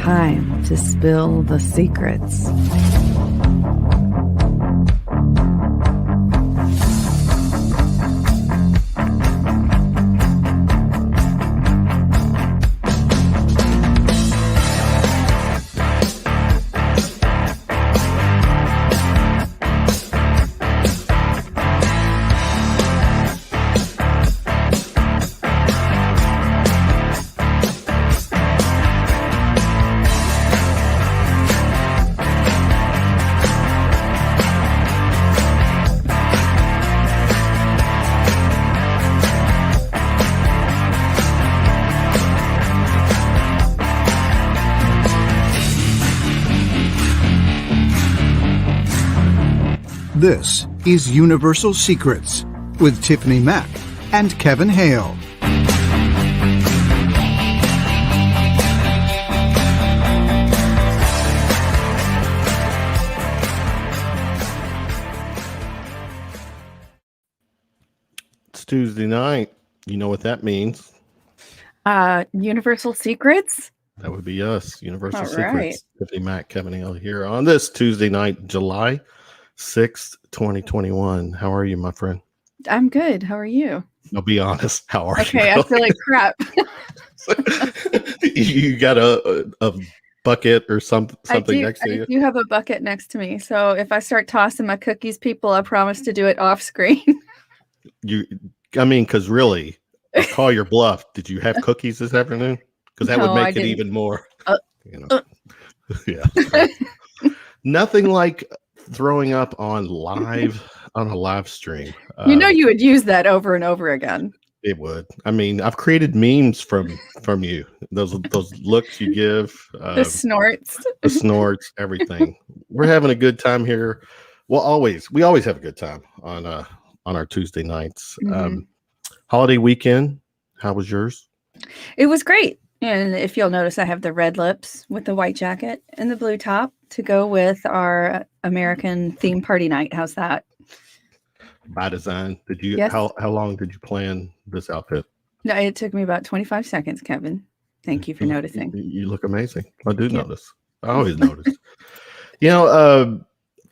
Time to spill the secrets. This is Universal Secrets with Tiffany Mack and Kevin Hale. It's Tuesday night. You know what that means. Universal Secrets? That would be us, Universal All Secrets. right. Tiffany Mack, Kevin Hale here on this Tuesday night, July 6th, 2021. How are you, my friend? I'm good. How are you? No, be honest. How are you? Okay, I feel like crap. You got a bucket or something next to you? I do have a bucket next to me. So if I start tossing my cookies, people, I promise to do it off screen. Because really, I call your bluff. Did you have cookies this afternoon? Because that would make it even more. Yeah. Nothing like thring up on a live stream. You would use that over and over again. It would. I mean, I've created memes from you. Those looks you give, the snorts, everything. We're having a good time here. Well, we always have a good time on our Tuesday nights. Mm-hmm. Holiday weekend. How was yours? It was great. And if you'll notice, I have the red lips with the white jacket and the blue top to go with our American theme party night. How's that? By design. Did you? Yes. How long did you plan this outfit? No, it took me about 25 seconds, Kevin. Thank you for noticing. You look amazing. I do notice. I always notice.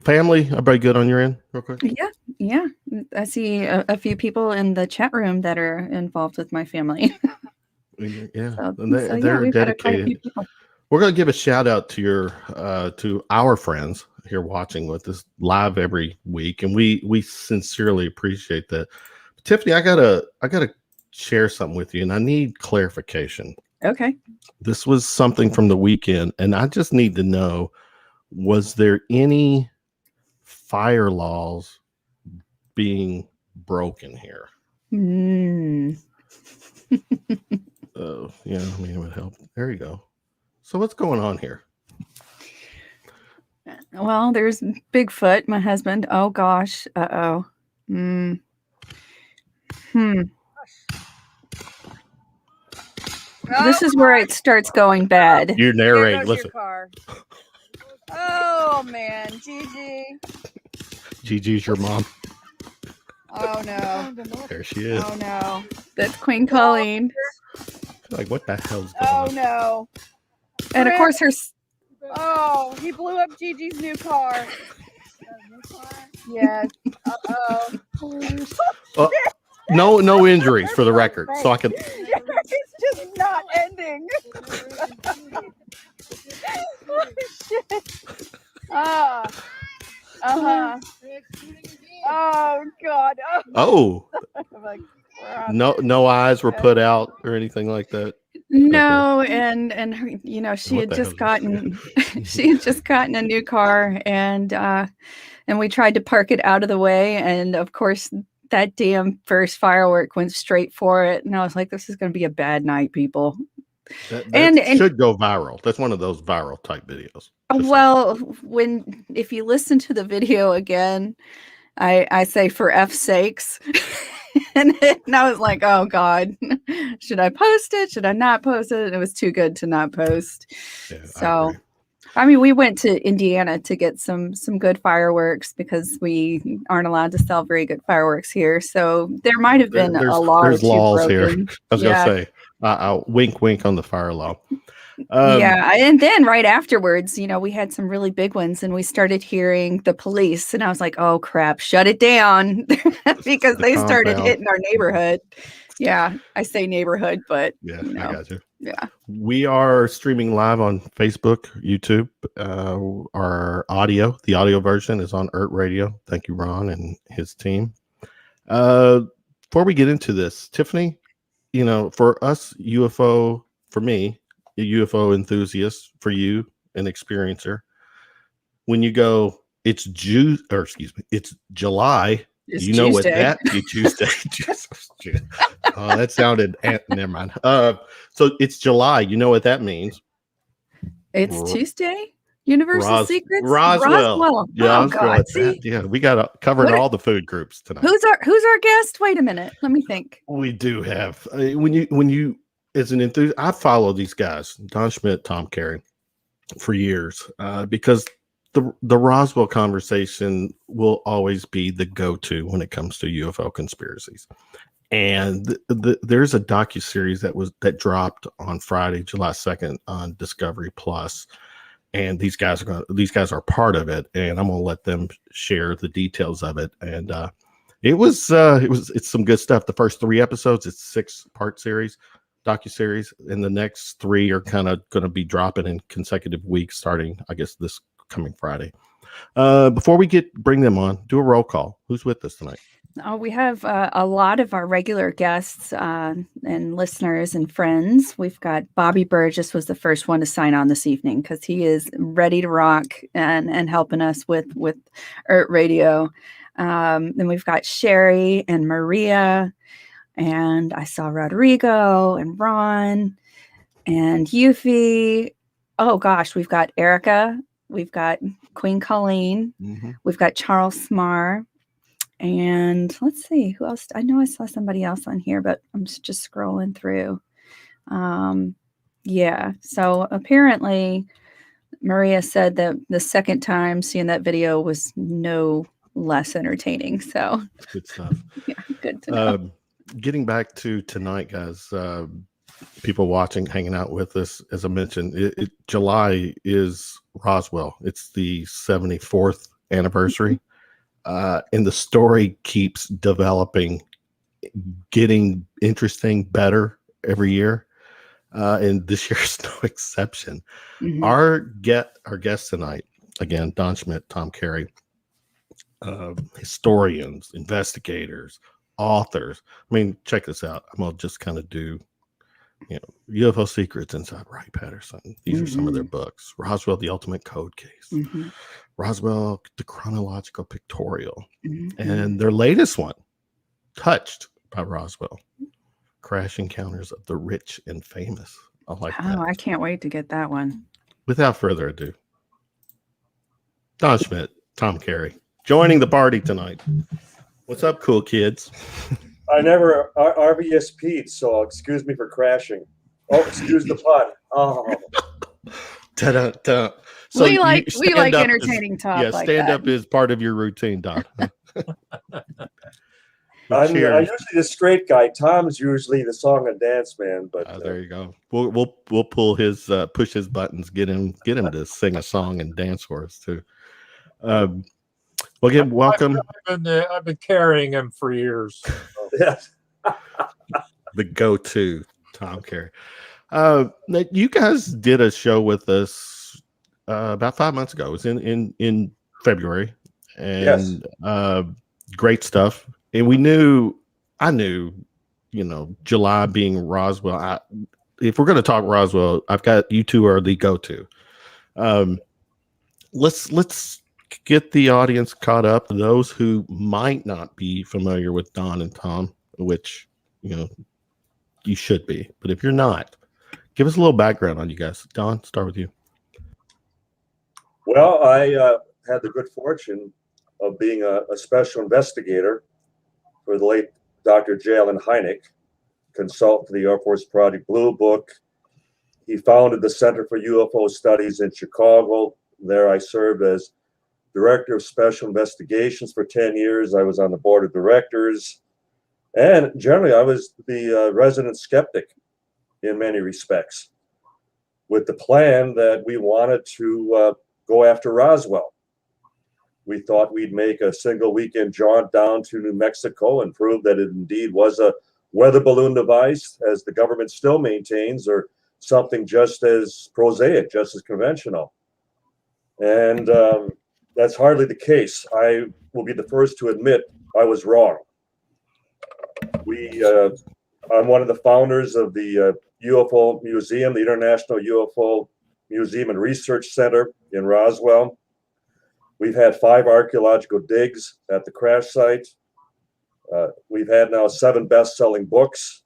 Family, everybody good on your end? Real quick. Yeah. I see a few people in the chat room that are involved with my family. Yeah, they're dedicated. We're going to give a shout out to our friends here watching with us live every week, and we sincerely appreciate that. Tiffany, I gotta share something with you, and I need clarification. Okay. This was something from the weekend, and I just need to know: was there any fire laws being broken here? Yeah, I mean, it would help. There you go. So what's going on here? Well, there's Bigfoot, my husband. Oh, gosh. Uh-oh. This is where it starts going bad. You narrate. Listen. Oh, man. Gigi. Gigi's your mom. Oh, no. There she is. Oh, no. That's Queen Colleen. Like, what the hell's going on? Oh, no. And of course, Oh, he blew up Gigi's new car. Yes. Uh-oh. No injuries for the record. So I can. It's just not ending. Oh, shit. Oh, God. Oh. Like, no eyes were put out or anything like that. No, and she had just gotten a new car, and we tried to park it out of the way, and of course that damn first firework went straight for it, and I was like, this is going to be a bad night, people. That should go viral. That's one of those viral type videos. Well, if you listen to the video again, I say for F's sakes. And I was like, oh God, should I post it? Should I not post it? And it was too good to not post. Yeah, so, I mean, we went to Indiana to get some good fireworks because we aren't allowed to sell very good fireworks here. So there might have been a law. There's laws broken here. I was going to say, wink, wink on the fire law. Yeah, and then right afterwards, we had some really big ones, and we started hearing the police, and I was like, "Oh crap, shut it down," because The they started compound. hitting our neighborhood. Yeah, I say neighborhood, but Yeah, I got you. yeah. We are streaming live on Facebook, YouTube. Our the audio version is on ERT Radio. Thank you, Ron and his team. Before we get into this, Tiffany, for us for me, a UFO enthusiast, for you, an experiencer, when you go, it's it's July. It's You know what Tuesday. you Tuesday. Oh, that sounded never mind. So it's July. You know what that means? It's Tuesday. Universal Secrets. Roswell. Oh God, see, We got covering What- all the food groups tonight. who's our guest? Wait a minute, let me think. We do have when you as an enthusiast, I follow these guys, Don Schmitt, Tom Carey, for years because the Roswell conversation will always be the go-to when it comes to UFO conspiracies. And there's a docuseries that dropped on Friday, July 2nd on Discovery Plus, and these guys are part of it, and I'm gonna let them share the details of it. And it's some good stuff. The first 3 episodes, it's 6-part series, docuseries, and the next 3 are kind of going to be dropping in consecutive weeks, starting I guess this coming Friday. Before we bring them on, do a roll call. Who's with us tonight? Oh, we have a lot of our regular guests and listeners and friends. We've got Bobby Burgess was the first one to sign on this evening because he is ready to rock and helping us with ERT Radio. Then we've got Sherry and Maria, and I saw Rodrigo and Ron and Yuffie. Oh gosh, we've got Erica. We've got Queen Colleen. Mm-hmm. We've got Charles Smar. And let's see who else. I know I saw somebody else on here, but I'm just scrolling through. Yeah. So apparently Maria said that the second time seeing that video was no less entertaining. So That's good stuff. Yeah, good to know. Getting back to tonight, guys, people watching, hanging out with us, as I mentioned, July is Roswell. It's the 74th anniversary. And the story keeps developing, getting interesting, better every year. And this year's no exception. Mhm. Our guests tonight, again, Don Schmitt, Tom Carey, historians, investigators, authors. I mean, check this out. I'm going to just kind of do, UFO Secrets Inside Wright Patterson. These are some of their books. Roswell, The Ultimate Code Case. Mm-hmm. Roswell, The Chronological Pictorial. Mm-hmm. And their latest one, Touched by Roswell, Crash Encounters of the Rich and Famous. I like that. I can't wait to get that one. Without further ado, Don Schmitt, Tom Carey, joining the party tonight. What's up, cool kids? I never RVSP'd, so excuse me for crashing. Oh, excuse the pun. Oh. Ta-da-da. So we like stand up entertaining talk. Yeah, like stand that. up is part of your routine, Don. I'm Cheers. usually the straight guy. Tom's usually the song and dance man. But There you go. We'll pull his push his buttons, get him to sing a song and dance for us too. Well, again, welcome. I've been carrying him for years. yes. The go-to Tom Carey. You guys did a show with us about 5 months ago. It was in February, and great stuff. And I knew, July being Roswell. If we're going to talk Roswell, I've got you two are the go-to. Let's get the audience caught up. Those who might not be familiar with Don and Tom, which you should be, but if you're not, give us a little background on you guys. Don, start with you. Well, I had the good fortune of being a special investigator for the late Dr. J. Allen Hynek, consultant for the Air Force Project Blue Book. He founded the Center for UFO Studies in Chicago. There I served as Director of Special Investigations for 10 years. I was on the board of directors. And generally, I was the resident skeptic in many respects. with the plan that we wanted to go after Roswell. We thought we'd make a single weekend jaunt down to New Mexico and prove that it indeed was a weather balloon device, as the government still maintains, or something just as prosaic, just as conventional. And that's hardly the case. I will be the first to admit I was wrong. I'm one of the founders of the UFO Museum, the International UFO Museum and Research Center in Roswell. We've had 5 archaeological digs at the crash site. We've had now 7 best-selling books.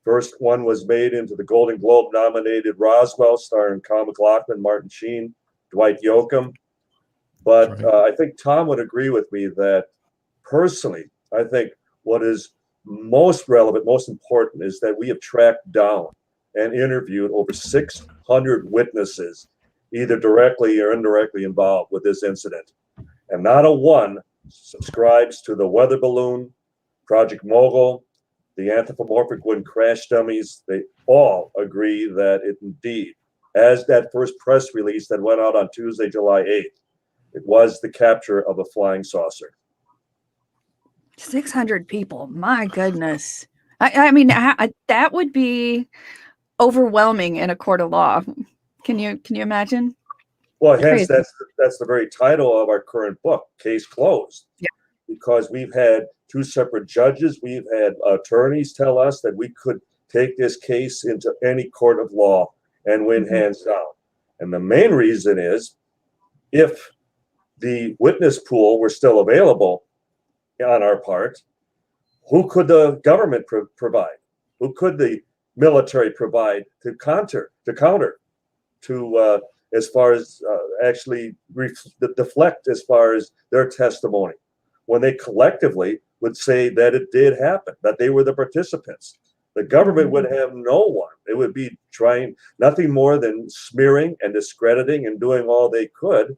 First one was made into the Golden Globe nominated Roswell, starring Kyle MacLachlan, Martin Sheen, Dwight Yoakam. But I think Tom would agree with me that personally, I think what is most relevant, most important, is that we have tracked down and interviewed over 600 witnesses, either directly or indirectly involved with this incident. And not a one subscribes to the weather balloon, Project Mogul, the anthropomorphic wooden crash dummies. They all agree that it indeed, as that first press release that went out on Tuesday, July 8th, it was the capture of a flying saucer. 600 people. My goodness. I mean, that would be overwhelming in a court of law. Can you imagine? Well, hence that's the very title of our current book, Case Closed. Yeah. Because we've had 2 separate judges, we've had attorneys tell us that we could take this case into any court of law and win hands down. And the main reason is, if the witness pool were still available on our part, who could the government provide? Who could the military provide to counter, as far as actually deflect as far as their testimony, when they collectively would say that it did happen, that they were the participants? The government would have no one. It would be trying nothing more than smearing and discrediting and doing all they could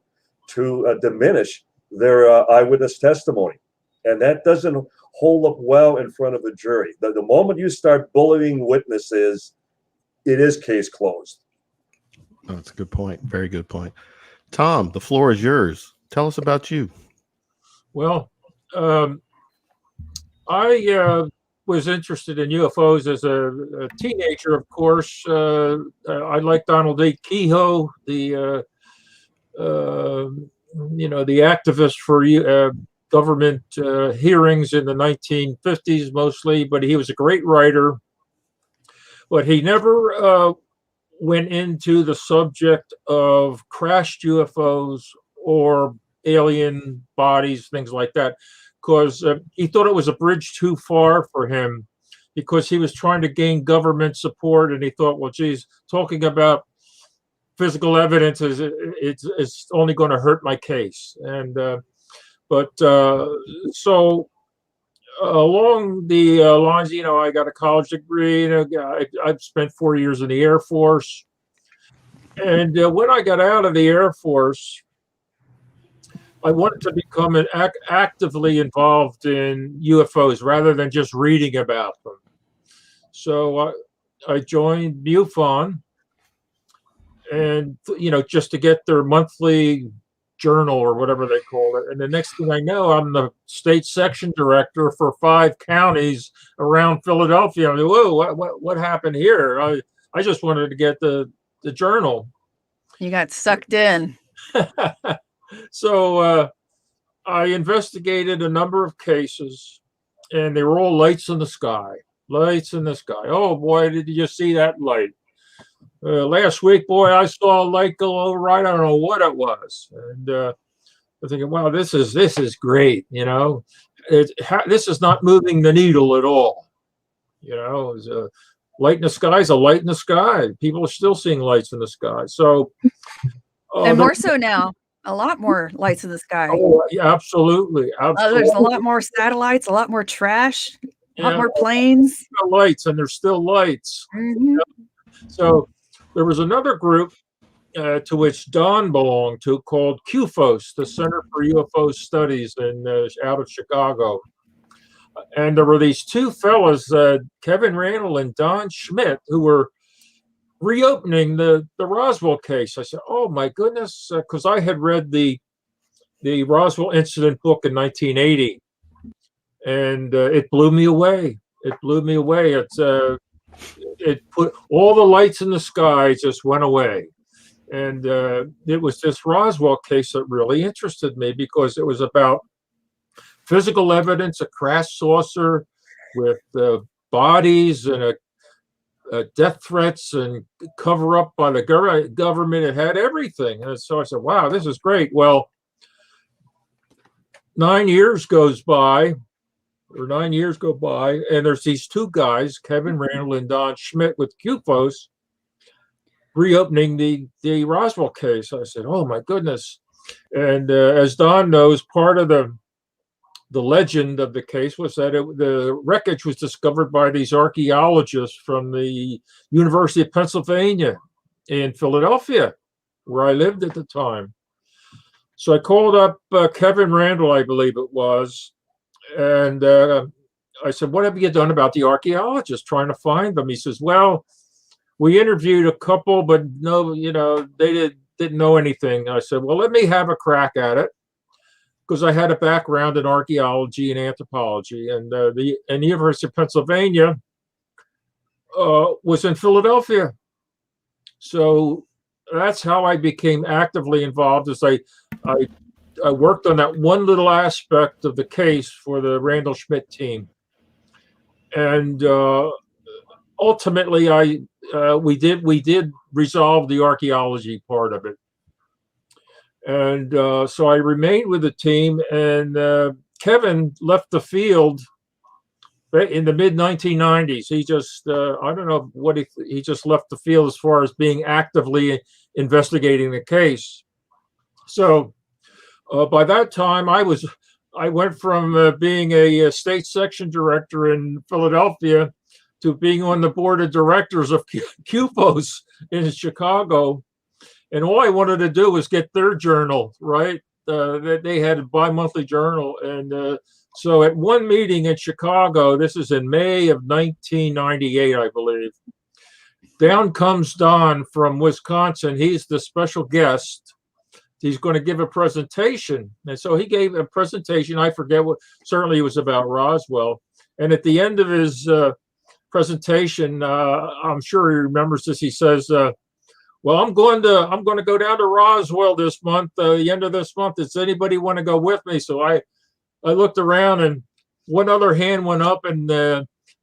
to diminish their eyewitness testimony. And that doesn't hold up well in front of a jury. The moment you start bullying witnesses, it is case closed. Oh, that's a good point. Very good point. Tom, the floor is yours. Tell us about you. Well, I was interested in UFOs as a teenager, of course. I liked Donald A. Kehoe, the activist for government hearings in the 1950s mostly, but he was a great writer. But he never went into the subject of crashed UFOs or alien bodies, things like that, because he thought it was a bridge too far for him, because he was trying to gain government support, and he thought, well, geez, talking about physical evidence it's only going to hurt my case. And so along the lines, I got a college degree. I've spent 4 years in the Air Force, and when I got out of the Air Force, I wanted to become actively involved in UFOs rather than just reading about them. So I joined MUFON, and just to get their monthly journal or whatever they call it. And the next thing I know, I'm the state section director for 5 counties around Philadelphia. I'm like, whoa, what happened here? I just wanted to get the journal. You got sucked in. So I investigated a number of cases, and they were all lights in the sky. Lights in the sky. Oh boy, did you see that light? Last week, boy, I saw a light go over. I don't know what it was, and I'm thinking, wow, this is great. This is not moving the needle at all. It's a light in the sky is a light in the sky. People are still seeing lights in the sky. So, and more so now, a lot more lights in the sky. Oh, yeah, absolutely. There's a lot more satellites, a lot more trash, a lot more planes. Lights, and there's still lights. Mm-hmm. So there was another group to which Don belonged to called CUFOS, the Center for UFO Studies, out of Chicago. And there were these 2 fellas, Kevin Randall and Don Schmitt, who were reopening the Roswell case. I said, "Oh my goodness," because I had read the Roswell incident book in 1980, and it blew me away. It blew me away. It put all the lights in the sky just went away, and it was this Roswell case that really interested me because it was about physical evidence, a crash saucer with bodies and death threats and cover up by the government. It had everything. And so I said, wow, this is great. Well, 9 years goes by, and there's these two guys, Kevin Randall and Don Schmitt with UFOs, reopening the Roswell case. I said, oh my goodness. And as Don knows, part of the legend of the case was that the wreckage was discovered by these archaeologists from the University of Pennsylvania in Philadelphia, where I lived at the time. So I called up Kevin Randall, I believe it was, and I said, what have you done about the archaeologists trying to find them? He says, well, we interviewed a couple, but no, they didn't know anything. I said, well, let me have a crack at it, because I had a background in archaeology and anthropology, and the University of Pennsylvania was in Philadelphia. So that's how I became actively involved. As I worked on that one little aspect of the case for the Randall Schmitt team, and ultimately we did resolve the archaeology part of it. And so I remained with the team, and Kevin left the field in the mid 1990s. He just, I don't know what he just left the field as far as being actively investigating the case. So by that time, I went from being a state section director in Philadelphia to being on the board of directors of UFOs in Chicago. And all I wanted to do was get their journal, right? They had a bi-monthly journal. And so at one meeting in Chicago, this is in May of 1998, I believe, down comes Don from Wisconsin. He's the special guest. He's going to give a presentation. And so he gave a presentation. I forget what, certainly it was about Roswell. And at the end of his presentation, I'm sure he remembers this. He says, well, I'm going to go down to Roswell this month, the end of this month. Does anybody want to go with me? So I looked around, and one other hand went up, and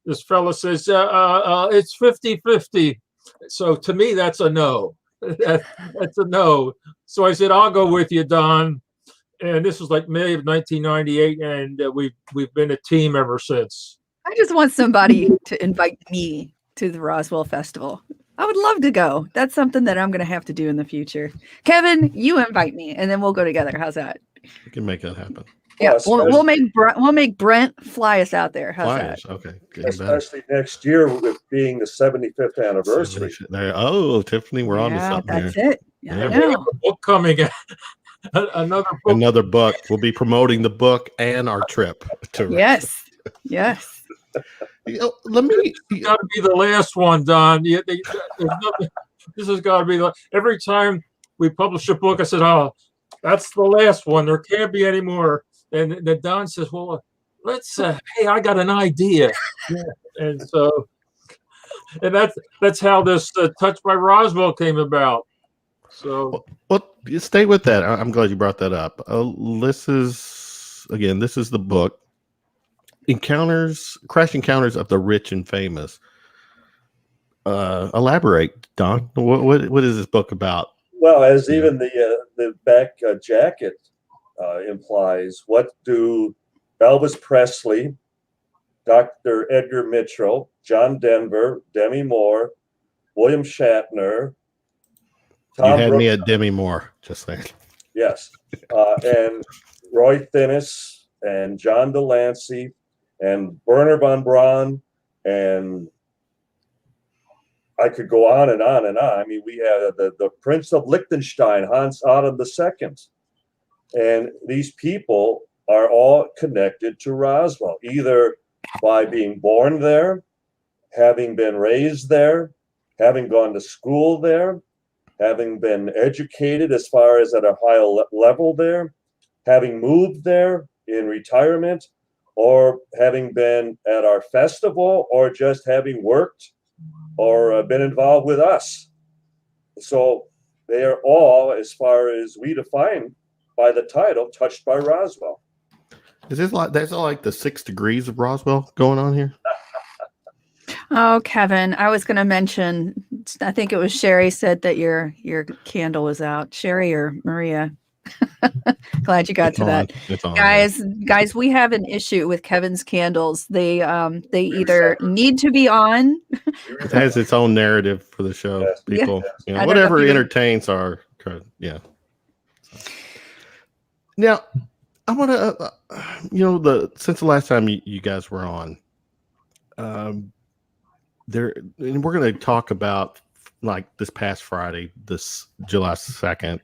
this fellow says, it's 50-50. So to me, that's a no. That's a no. So I said, I'll go with you, Don. And this was like May of 1998, and we've been a team ever since. I just want somebody to invite me to the Roswell Festival. I would love to go. That's something that I'm going to have to do in the future. Kevin, you invite me, and then we'll go together. How's that? We can make that happen. Yeah, we'll make Brent fly us out there. How's that? Okay. Especially next year with being the 75th anniversary. Oh, Tiffany, we're on to something. That's here. it. Yeah, I know. Book coming. Another book. We'll be promoting the book and our trip to Yes. Let me. It's got to be the last one, Don. This has got to be every time we publish a book. I said, "Oh, that's the last one. There can't be any more." And then Don says, "Well, let's. Hey, I got an idea." Yeah. And so, and that's how this Touched by Roswell came about. So, well, stay with that. I'm glad you brought that up. This is the book. Crash Encounters of the Rich and Famous. Elaborate, Don. What is this book about? Well, as even the back jacket implies, what do Elvis Presley, Dr. Edgar Mitchell, John Denver, Demi Moore, William Shatner, Tom You had Brooks, me at Demi Moore, just saying. yes, and Roy Thinnis and John Delancey and Werner von Braun, and I could go on and on and on. I mean, we have the Prince of Liechtenstein, Hans Adam II. And these people are all connected to Roswell, either by being born there, having been raised there, having gone to school there, having been educated as far as at a high level there, having moved there in retirement, or having been at our festival, or just having worked or been involved with us. So they are all, as far as we define by the title, touched by Roswell. Is this like that's like the 6 degrees of Roswell going on here? Oh, Kevin, I was going to mention, I think it was Sherry said that your candle was out. Sherry or Maria? Glad you got It's to on. that. It's on. Yeah. Guys, we have an issue with Kevin's candles. They either need to be on. It has its own narrative for the show. Yes. People, I don't know whatever if you- entertains our, yeah. Now, I want to, since the last time you guys were on, there, and we're going to talk about like this past Friday, this July 2nd.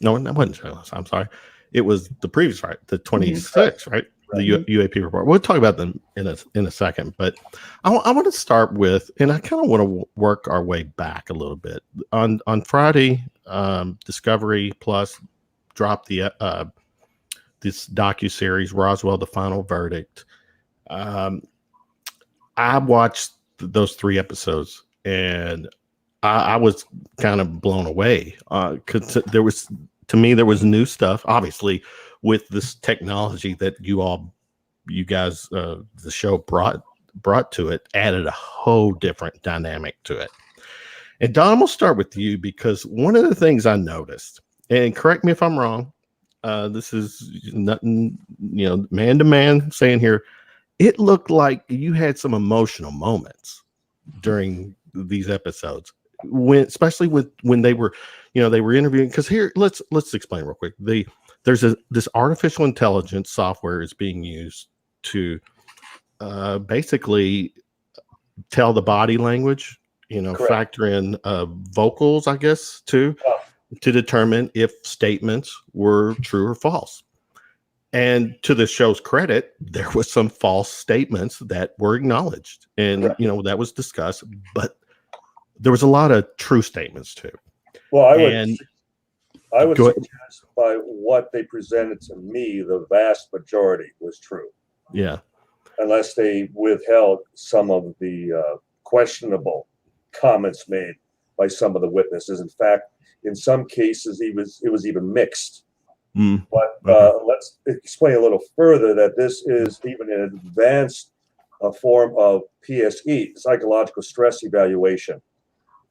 No, that wasn't July. I'm sorry. It was the previous Friday, the 26th, right? The UAP report. We'll talk about them in a second, but I want to start with, and I kind of want to work our way back a little bit. On Friday, Discovery Plus dropped the this docuseries Roswell: The Final Verdict. I watched those 3 episodes, and I was kind of blown away because there was new stuff, obviously, with this technology that you guys, the show brought to it, added a whole different dynamic to it. And Don, we'll start with you, because one of the things I noticed, and correct me if I'm wrong, this is nothing, man to man saying here, it looked like you had some emotional moments during these episodes, especially when they were interviewing. Because here, let's explain real quick. There's this artificial intelligence software is being used to basically tell the body language, Correct. factor in vocals, I guess, too, to determine if statements were true or false. And to the show's credit, there was some false statements that were acknowledged, and Correct. that was discussed, but there was a lot of true statements too. Well, I would suggest by what they presented to me, the vast majority was true. Yeah. Unless they withheld some of the questionable comments made by some of the witnesses. In fact, in some cases, it was even mixed. But let's explain a little further that this is even an advanced form of PSE, psychological stress evaluation.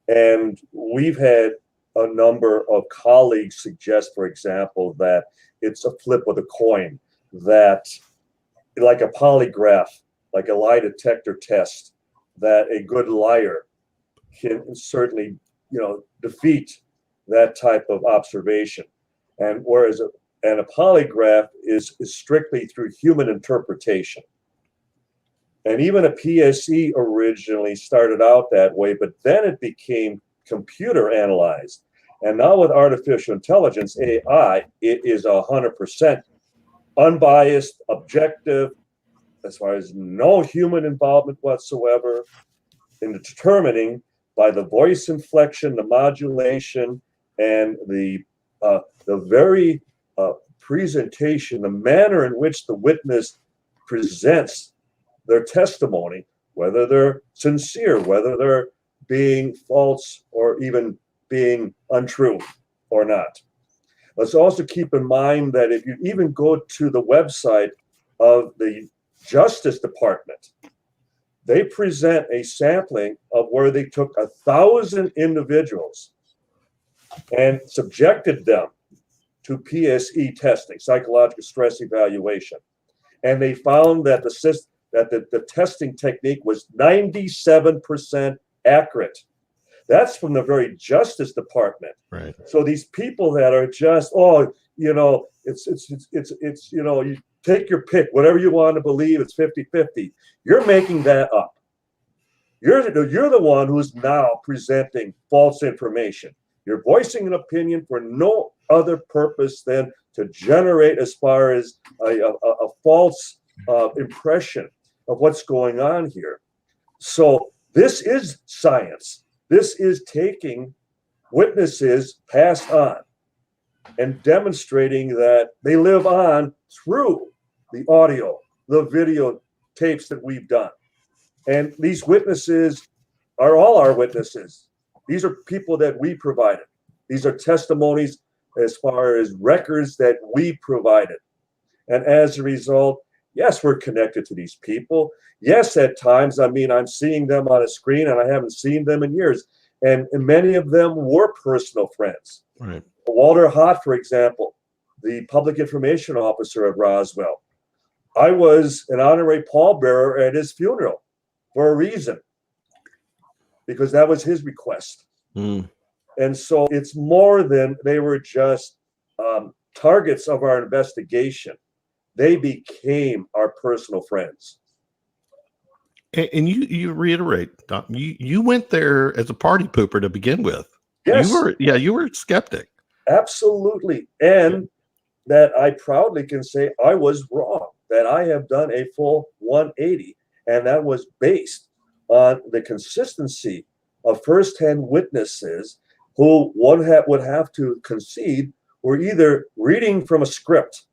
And we've had a number of colleagues suggest, for example, that it's a flip of the coin, that like a polygraph, like a lie detector test, that a good liar can certainly, defeat that type of observation. And whereas a polygraph is strictly through human interpretation. And even a PSE originally started out that way, but then it became computer analyzed. And now with artificial intelligence, AI, it is 100% unbiased, objective, as far as no human involvement whatsoever in determining by the voice inflection, the modulation, and the very presentation, the manner in which the witness presents their testimony, whether they're sincere, whether they're being false or even being untrue or not. Let's also keep in mind that if you even go to the website of the Justice Department, they present a sampling of where they took 1,000 individuals and subjected them to PSE testing, psychological stress evaluation. And they found that the testing technique was 97% accurate. That's from the very Justice Department. Right. So these people that are just, it's you take your pick, whatever you want to believe, it's 50-50. You're making that up. You're the one who's now presenting false information. You're voicing an opinion for no other purpose than to generate as far as a false impression of what's going on here. So This is science. This is taking witnesses passed on and demonstrating that they live on through the audio, the video tapes that we've done. And these witnesses are all our witnesses. These are people that we provided. These are testimonies as far as records that we provided. And as a result, yes, we're connected to these people. Yes, at times, I mean, I'm seeing them on a screen and I haven't seen them in years. And many of them were personal friends. Right. Walter Hott, for example, the public information officer at Roswell. I was an honorary pallbearer at his funeral for a reason, because that was his request. Mm. And so it's more than they were just targets of our investigation. They became our personal friends. And you reiterate, Tom, you went there as a party pooper to begin with. Yes. You were a skeptic. Absolutely. And that I proudly can say I was wrong, that I have done a full 180. And that was based on the consistency of firsthand witnesses who one would have to concede were either reading from a script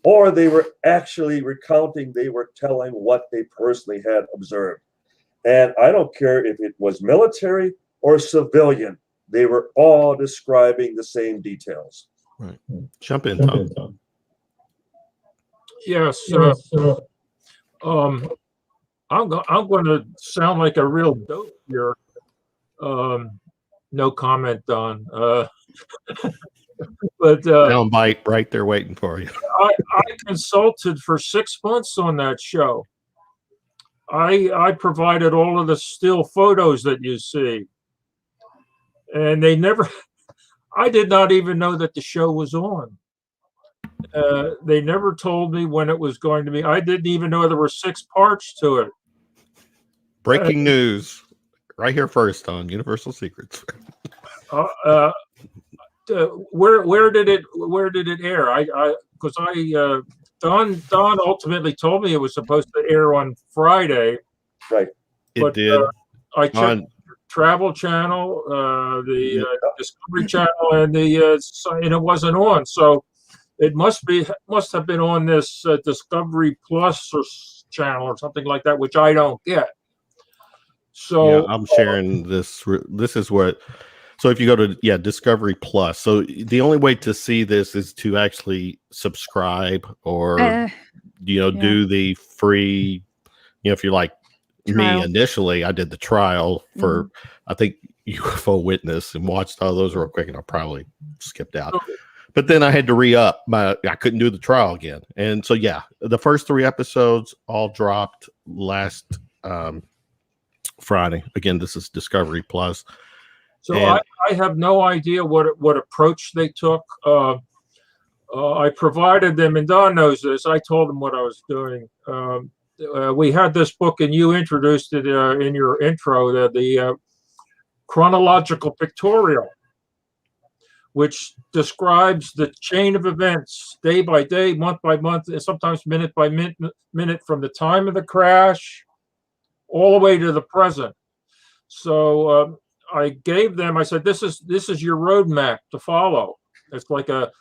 or they were actually recounting, they were telling what they personally had observed. And I don't care if it was military or civilian, they were all describing the same details. Right. Jump in, Tom. Yes. I'm going to sound like a real dope here. No comment, Don. But Soundbite right there waiting for you. I consulted for 6 months on that show. I provided all of the still photos that you see, and I did not even know that the show was on. They never told me when it was going to be. I didn't even know there were 6 parts to it. Breaking news right here first on Universal Secrets. Where did it air? Because Don ultimately told me it was supposed to air on Friday. Right. It did. I checked Travel Channel, the Discovery Channel, and and it wasn't on. So it must have been on this Discovery Plus or channel or something like that, which I don't get. So yeah, I'm sharing this. This is what. So if you go to Discovery Plus, so the only way to see this is to actually subscribe or do the free. If you're like trial. Me initially, I did the trial for I think UFO Witness and watched all those real quick, and I probably skipped out. But then I had to re-up. I couldn't do the trial again, and so the first 3 episodes all dropped last Friday. Again, this is Discovery Plus. So I have no idea what approach they took. I provided them, and Don knows this. I told them what I was doing. We had this book, and you introduced it in your intro, the chronological pictorial, which describes the chain of events, day by day, month by month, and sometimes minute by minute, from the time of the crash all the way to the present. So I gave them, I said, this is your roadmap to follow. It's like a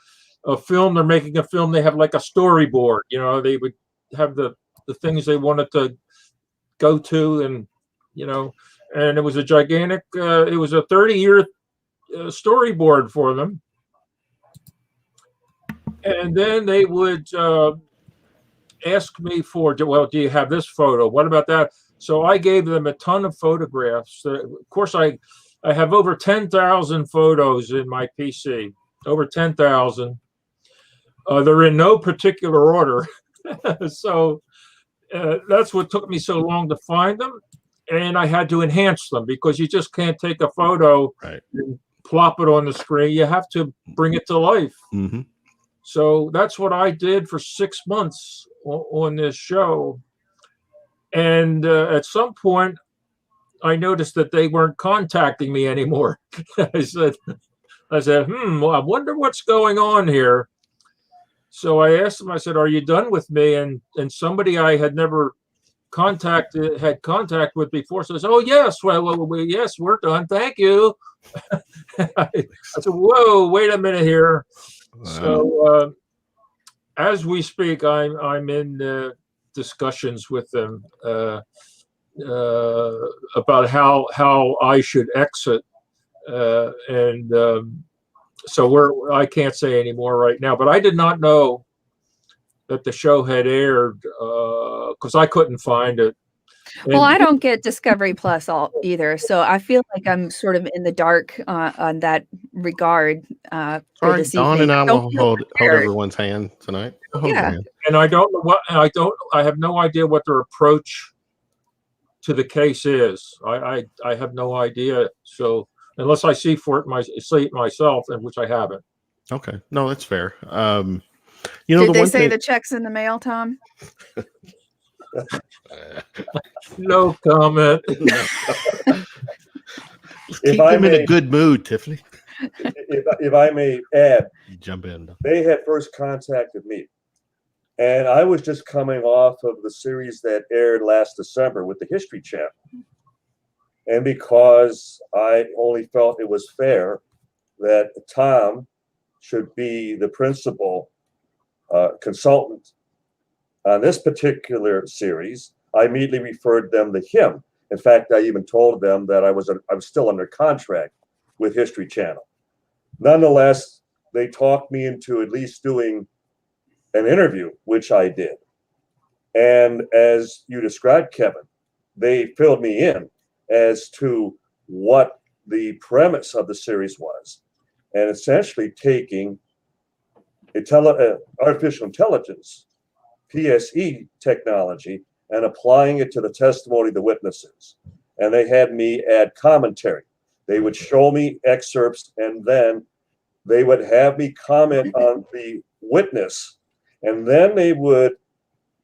film. They're making a film. They have like a storyboard. They would have the things they wanted to go to, and and it was a gigantic. It was a 30-year storyboard for them. And then they would ask me for, do you have this photo? What about that? So I gave them a ton of photographs. Of course, I have over 10,000 photos in my PC, over 10,000. They're in no particular order. So that's what took me so long to find them. And I had to enhance them, because you just can't take a photo and plop it on the screen. You have to bring it to life. Mm-hmm. So that's what I did for 6 months on this show. And at some point, I noticed that they weren't contacting me anymore. I said, well, I wonder what's going on here. So I asked them, I said, are you done with me? And somebody I had never had contact with before says, "Oh yes, yes, we're done. Thank you." I said, "Whoa, wait a minute here." Wow. So as we speak, I'm in discussions with them about how I should exit, so I can't say any more right now. But I did not know that the show had aired because I couldn't find it. Well, I don't get Discovery Plus either, so I feel like I'm sort of in the dark on that regard for Sorry, this Dawn evening. and I Don't will feel hold prepared. everyone's hand tonight. We'll hold your Yeah. hand. And I don't know I have no idea what their approach to the case is. I have no idea. So unless I see it myself, and which I haven't. Okay, no, that's fair. Did they say the check's in the mail, Tom? No comment. Keep them in a good mood, Tiffany. If I may add, Jump in. they had first contacted me, and I was just coming off of the series that aired last December with the History Channel. And because I only felt it was fair that Tom should be the principal consultant on this particular series, I immediately referred them to him. In fact, I even told them that I was still under contract with History Channel. Nonetheless, they talked me into at least doing an interview, which I did. And as you described, Kevin, they filled me in as to what the premise of the series was, and essentially taking artificial intelligence, PSE technology, and applying it to the testimony of the witnesses. And they had me add commentary. They would show me excerpts, and then they would have me comment on the witness, and then they would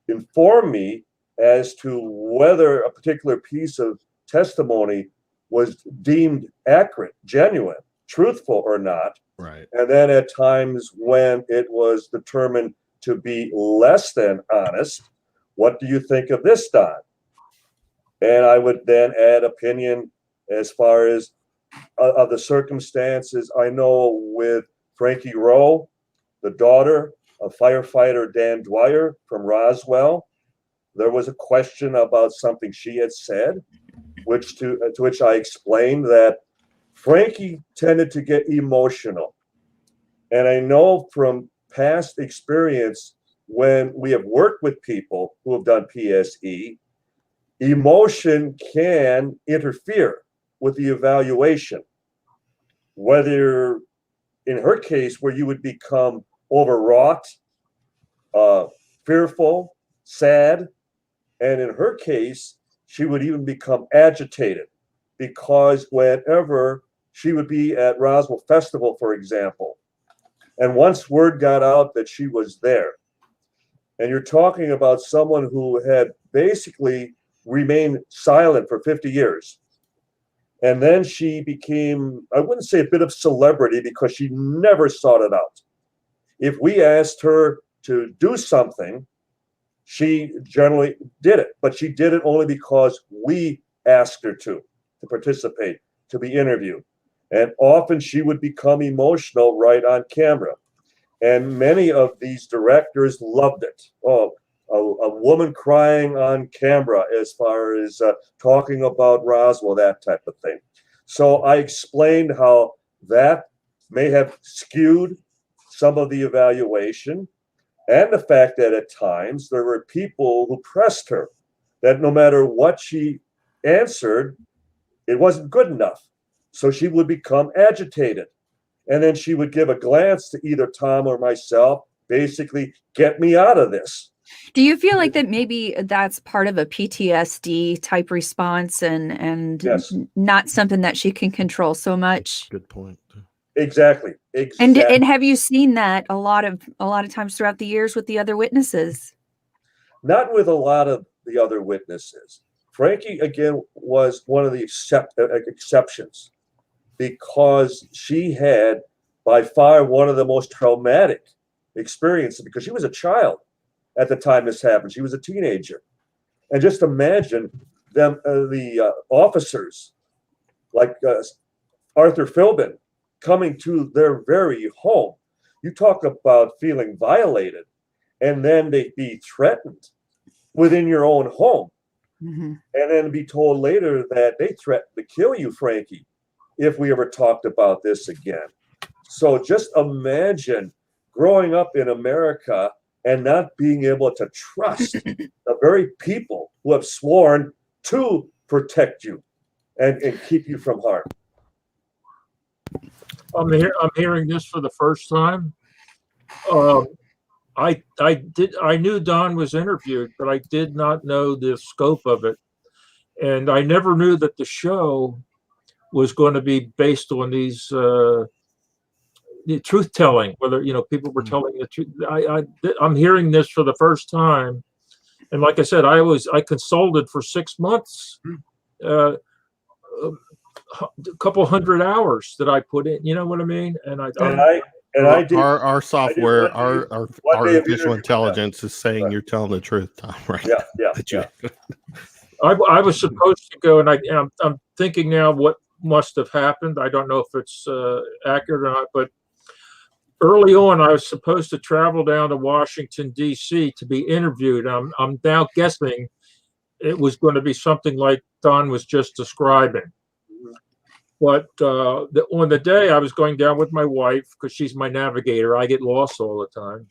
inform me as to whether a particular piece of testimony was deemed accurate, genuine, truthful or not. Right. And then at times when it was determined to be less than honest, what do you think of this, Don? And I would then add opinion as far as of the circumstances. I know with Frankie Rowe, the daughter of firefighter Dan Dwyer from Roswell, there was a question about something she had said, to which I explained that Frankie tended to get emotional. And I know from past experience, when we have worked with people who have done PSE, emotion can interfere with the evaluation. Whether in her case, where you would become overwrought, fearful, sad, and in her case, she would even become agitated, because whenever she would be at Roswell Festival, for example, and once word got out that she was there, and you're talking about someone who had basically remained silent for 50 years, and then she became, I wouldn't say a bit of celebrity, because she never sought it out. If we asked her to do something, she generally did it, but she did it only because we asked her to participate, to be interviewed. And often she would become emotional right on camera. And many of these directors loved it. Oh, a woman crying on camera as far as talking about Roswell, that type of thing. So I explained how that may have skewed some of the evaluation, and the fact that at times there were people who pressed her, that no matter what she answered, it wasn't good enough. So she would become agitated. And then she would give a glance to either Tom or myself, basically, get me out of this. Do you feel like that maybe that's part of a PTSD type response and Yes, not something that she can control so much? Good point. exactly. And have you seen that a lot of times throughout the years with the other witnesses? Not with a lot of the other witnesses. Frankie, again, was one of the exceptions, because she had by far one of the most traumatic experiences, because she was a child at the time this happened. She was a teenager. And just imagine them, the officers like Arthur Philbin coming to their very home. You talk about feeling violated, and then they be threatened within your own home. Mm-hmm. And then be told later that they threatened to kill you, Frankie, if we ever talked about this again. So just imagine growing up in America and not being able to trust the very people who have sworn to protect you and keep you from harm. I'm hearing this for the first time. I knew Don was interviewed, but I did not know the scope of it, and I never knew that the show was going to be based on these the truth telling. Whether people were telling the truth. I'm hearing this for the first time, and like I said, I consulted for 6 months. A couple hundred hours that I put in, you know what I mean? And I did. Our software, our artificial interview intelligence is saying you're telling the truth, Tom. Right? Yeah. I was supposed to go, and I'm thinking now what must have happened. I don't know if it's accurate or not, but early on, I was supposed to travel down to Washington D.C. to be interviewed. I'm now guessing it was going to be something like Don was just describing. But on the day I was going down with my wife, because she's my navigator, I get lost all the time.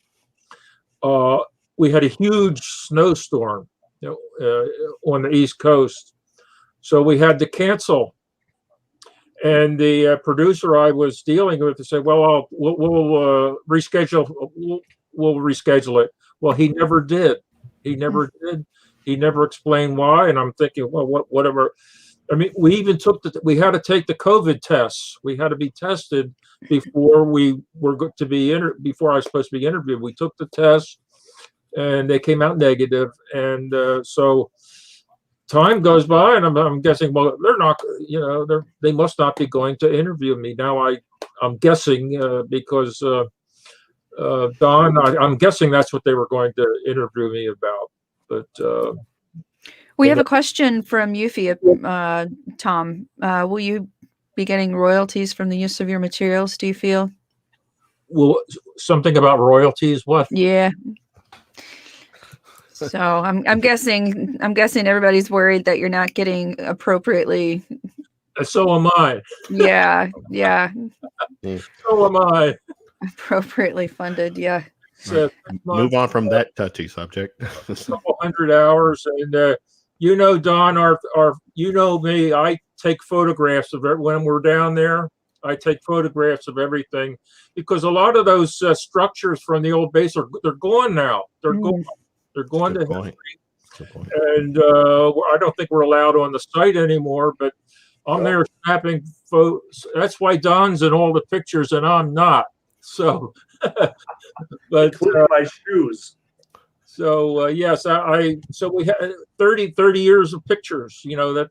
We had a huge snowstorm, on the East Coast, so we had to cancel. And the producer I was dealing with said, "Well, we'll reschedule. We'll reschedule it." Well, he never did. He never did. He never explained why. And I'm thinking, well, whatever. I mean, we even we had to take the COVID tests. We had to be tested before we were to be before I was supposed to be interviewed. We took the test, and they came out negative. And so time goes by, and I'm guessing, well, they're not, they must not be going to interview me now. I'm guessing because Don, I'm guessing that's what they were going to interview me about. But we have a question from Eufy, Tom. Will you be getting royalties from the use of your materials, do you feel? Well, something about royalties? What? Yeah. So I'm guessing everybody's worried that you're not getting appropriately. So am I. Yeah. So am I. Appropriately funded. Yeah. So move on from that touchy subject. A couple hundred hours, and Don, you know me. I take photographs of it when we're down there. I take photographs of everything because a lot of those structures from the old base they're gone now. They're gone. They're going to history. And I don't think we're allowed on the site anymore. But I'm there snapping photos. That's why Don's in all the pictures and I'm not. So, but including my shoes. So yes, so we had 30 years of pictures.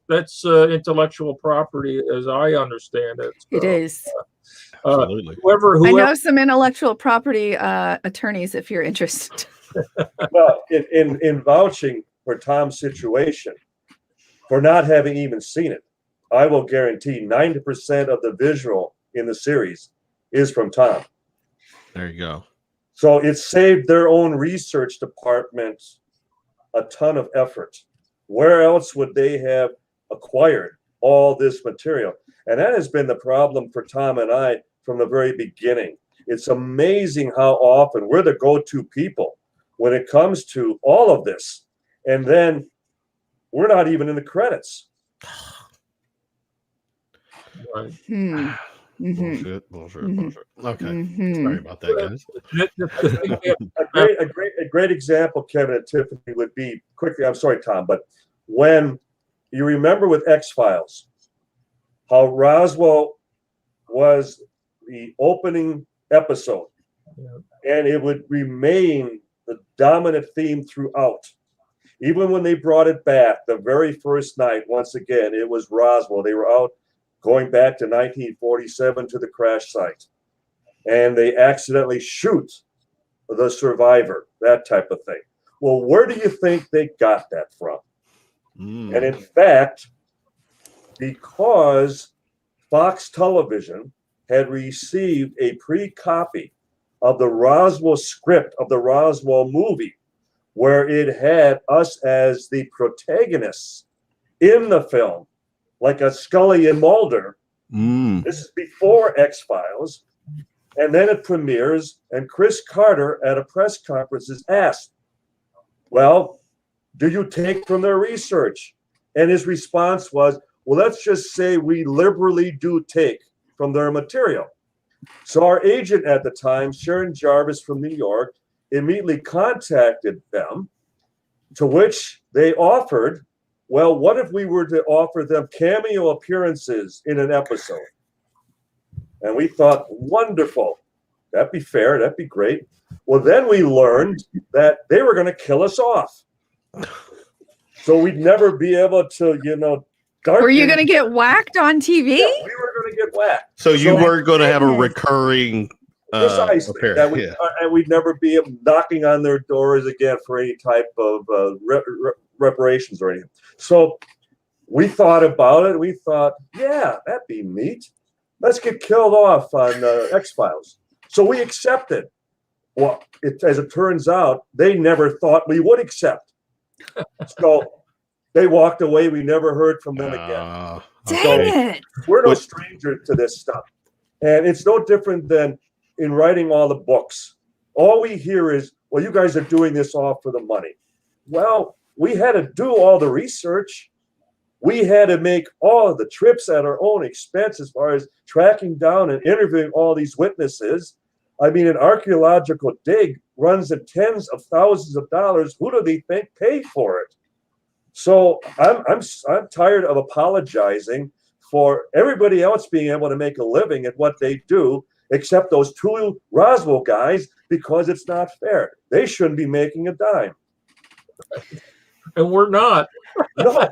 That's intellectual property as I understand it. So, it is. Absolutely. I know some intellectual property attorneys if you're interested. Well, in vouching for Tom's situation, for not having even seen it, I will guarantee 90% of the visual in the series is from Tom. There you go. So it saved their own research department a ton of effort. Where else would they have acquired all this material? And that has been the problem for Tom and I from the very beginning. It's amazing how often we're the go-to people when it comes to all of this. And then we're not even in the credits. Right. Bullshit. Okay. Sorry about that, guys. A great example, Kevin and Tiffany, would be quickly. I'm sorry, Tom, but when you remember with X-Files, how Roswell was the opening episode, and it would remain the dominant theme throughout. Even when they brought it back the very first night, once again, it was Roswell. They were out going back to 1947 to the crash site. And they accidentally shoot the survivor, that type of thing. Well, where do you think they got that from? And in fact, because Fox Television had received a pre-copy of the Roswell script of the Roswell movie, where it had us as the protagonists in the film, like a Scully and Mulder. This is before X-Files. And then it premieres, and Chris Carter at a press conference is asked, well, do you take from their research? And his response was, well, let's just say we liberally do take from their material. So our agent at the time, Sharon Jarvis from New York, immediately contacted them, to which they offered, well, what if we were to offer them cameo appearances in an episode? And we thought, wonderful. That'd be fair. That'd be great. Well, then we learned that they were going to kill us off. So we'd never be able to, Were you going to get whacked on TV? Yeah, we were going to get whacked. So you weren't going to have a recurring precisely. And we'd never be knocking on their doors again for any type of reparations or anything. So we thought about it. We thought, yeah, that'd be neat. Let's get killed off on X-Files. So we accepted. Well, as it turns out, they never thought we would accept. So they walked away. We never heard from them again. Dang it. We're no stranger to this stuff. And it's no different than in writing all the books. All we hear is, well, you guys are doing this all for the money. Well, we had to do all the research. We had to make all of the trips at our own expense as far as tracking down and interviewing all these witnesses. I mean, an archaeological dig runs in tens of thousands of dollars. Who do they think paid for it? So I'm tired of apologizing for everybody else being able to make a living at what they do, except those two Roswell guys, because it's not fair. They shouldn't be making a dime. And we're not. No.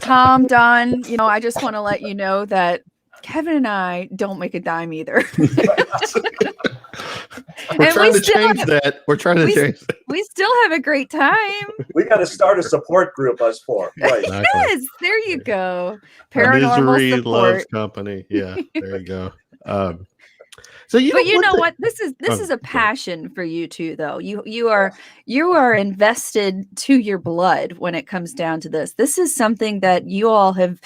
Tom, Don, I just want to let you know that Kevin and I don't make a dime either. We're trying to change that. We're trying to change that. We still have a great time. We got to start a support group, us four. Right. Exactly. Yes, there you go. Paranormal Misery support. loves company. Yeah, there you go. But you know what? This is a passion for you too, though. You are invested to your blood when it comes down to this. This is something that you all have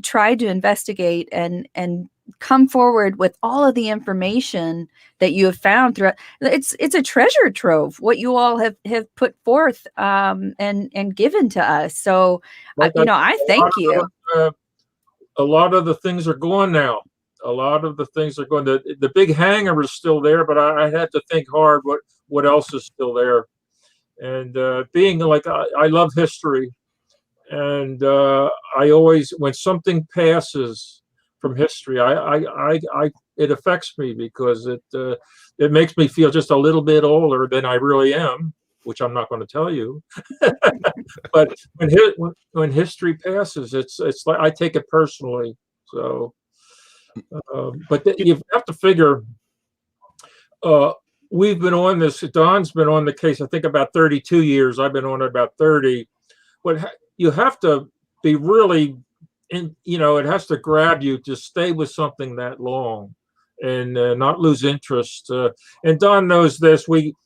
tried to investigate and come forward with all of the information that you have found throughout. It's a treasure trove what you all have put forth and given to us. So I thank you. A lot of the things are gone now. A lot of the things are going. The big hangar is still there, but I had to think hard what else is still there. And being like I love history, and I always, when something passes from history, it affects me because it makes me feel just a little bit older than I really am, which I'm not going to tell you. But when history passes, it's like I take it personally. So. But you have to figure, we've been on this, Don's been on the case, I think about 32 years. I've been on it about 30. But you have to be really, it has to grab you to stay with something that long and not lose interest. And Don knows this. Most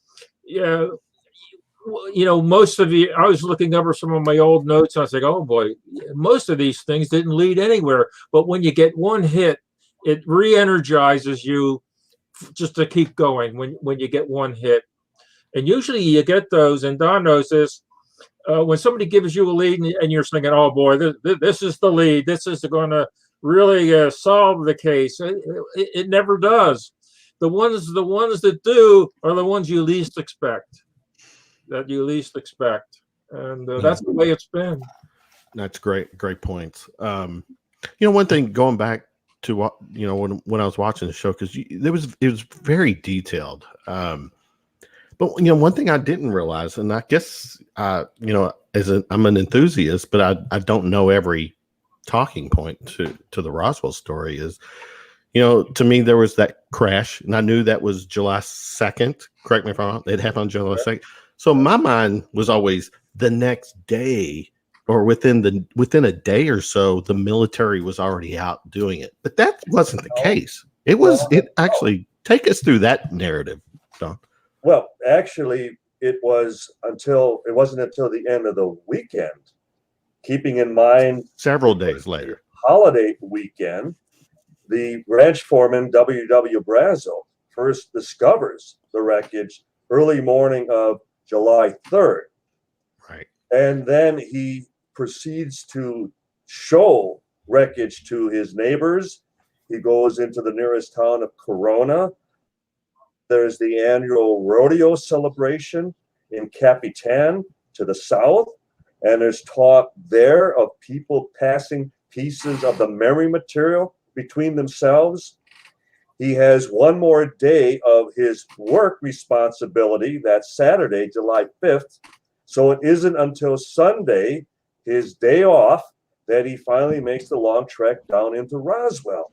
of you, I was looking over some of my old notes. And I was like, oh boy, most of these things didn't lead anywhere. But when you get one hit, it re-energizes you just to keep going when you get one hit. And usually you get those, and Don knows this, when somebody gives you a lead and you're thinking, oh boy, this is the lead. This is going to really solve the case. It never does. The ones that do are the ones you least expect. And that's the way it's been. That's great points. One thing, going back to what when I was watching the show, because it was very detailed. But one thing I didn't realize, and I guess I'm an enthusiast, but I don't know every talking point to the Roswell story. Is to me there was that crash, and I knew that was July 2nd. Correct me if I'm wrong. It happened on July 2nd. So my mind was always the next day or within a day or so, the military was already out doing it. But that wasn't the case. It was. It actually take us through that narrative, Don. Well, actually, it wasn't until the end of the weekend. Keeping in mind, several days later, holiday weekend, the ranch foreman W.W. Brazel first discovers the wreckage early morning of July 3rd. Right. And then he proceeds to show wreckage to his neighbors. He goes into the nearest town of Corona. There's the annual rodeo celebration in Capitan to the south. And there's talk there of people passing pieces of the memory material between themselves. He has one more day of his work responsibility. That's Saturday, July 5th. So it isn't until Sunday, his day off, that he finally makes the long trek down into Roswell.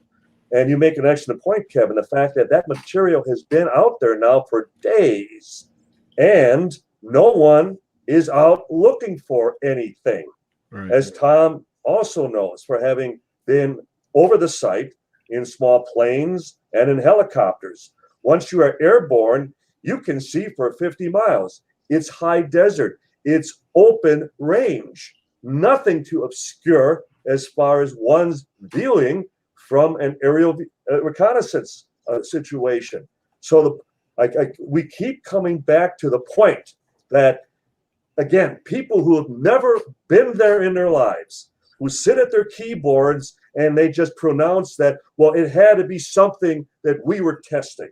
And you make an excellent point, Kevin, the fact that that material has been out there now for days, and no one is out looking for anything. Right. As Tom also knows, for having been over the site in small planes and in helicopters. Once you are airborne, you can see for 50 miles. It's high desert. It's open range. Nothing to obscure as far as one's viewing from an aerial reconnaissance situation. So we keep coming back to the point that, again, people who have never been there in their lives, who sit at their keyboards and they just pronounce that, well, it had to be something that we were testing.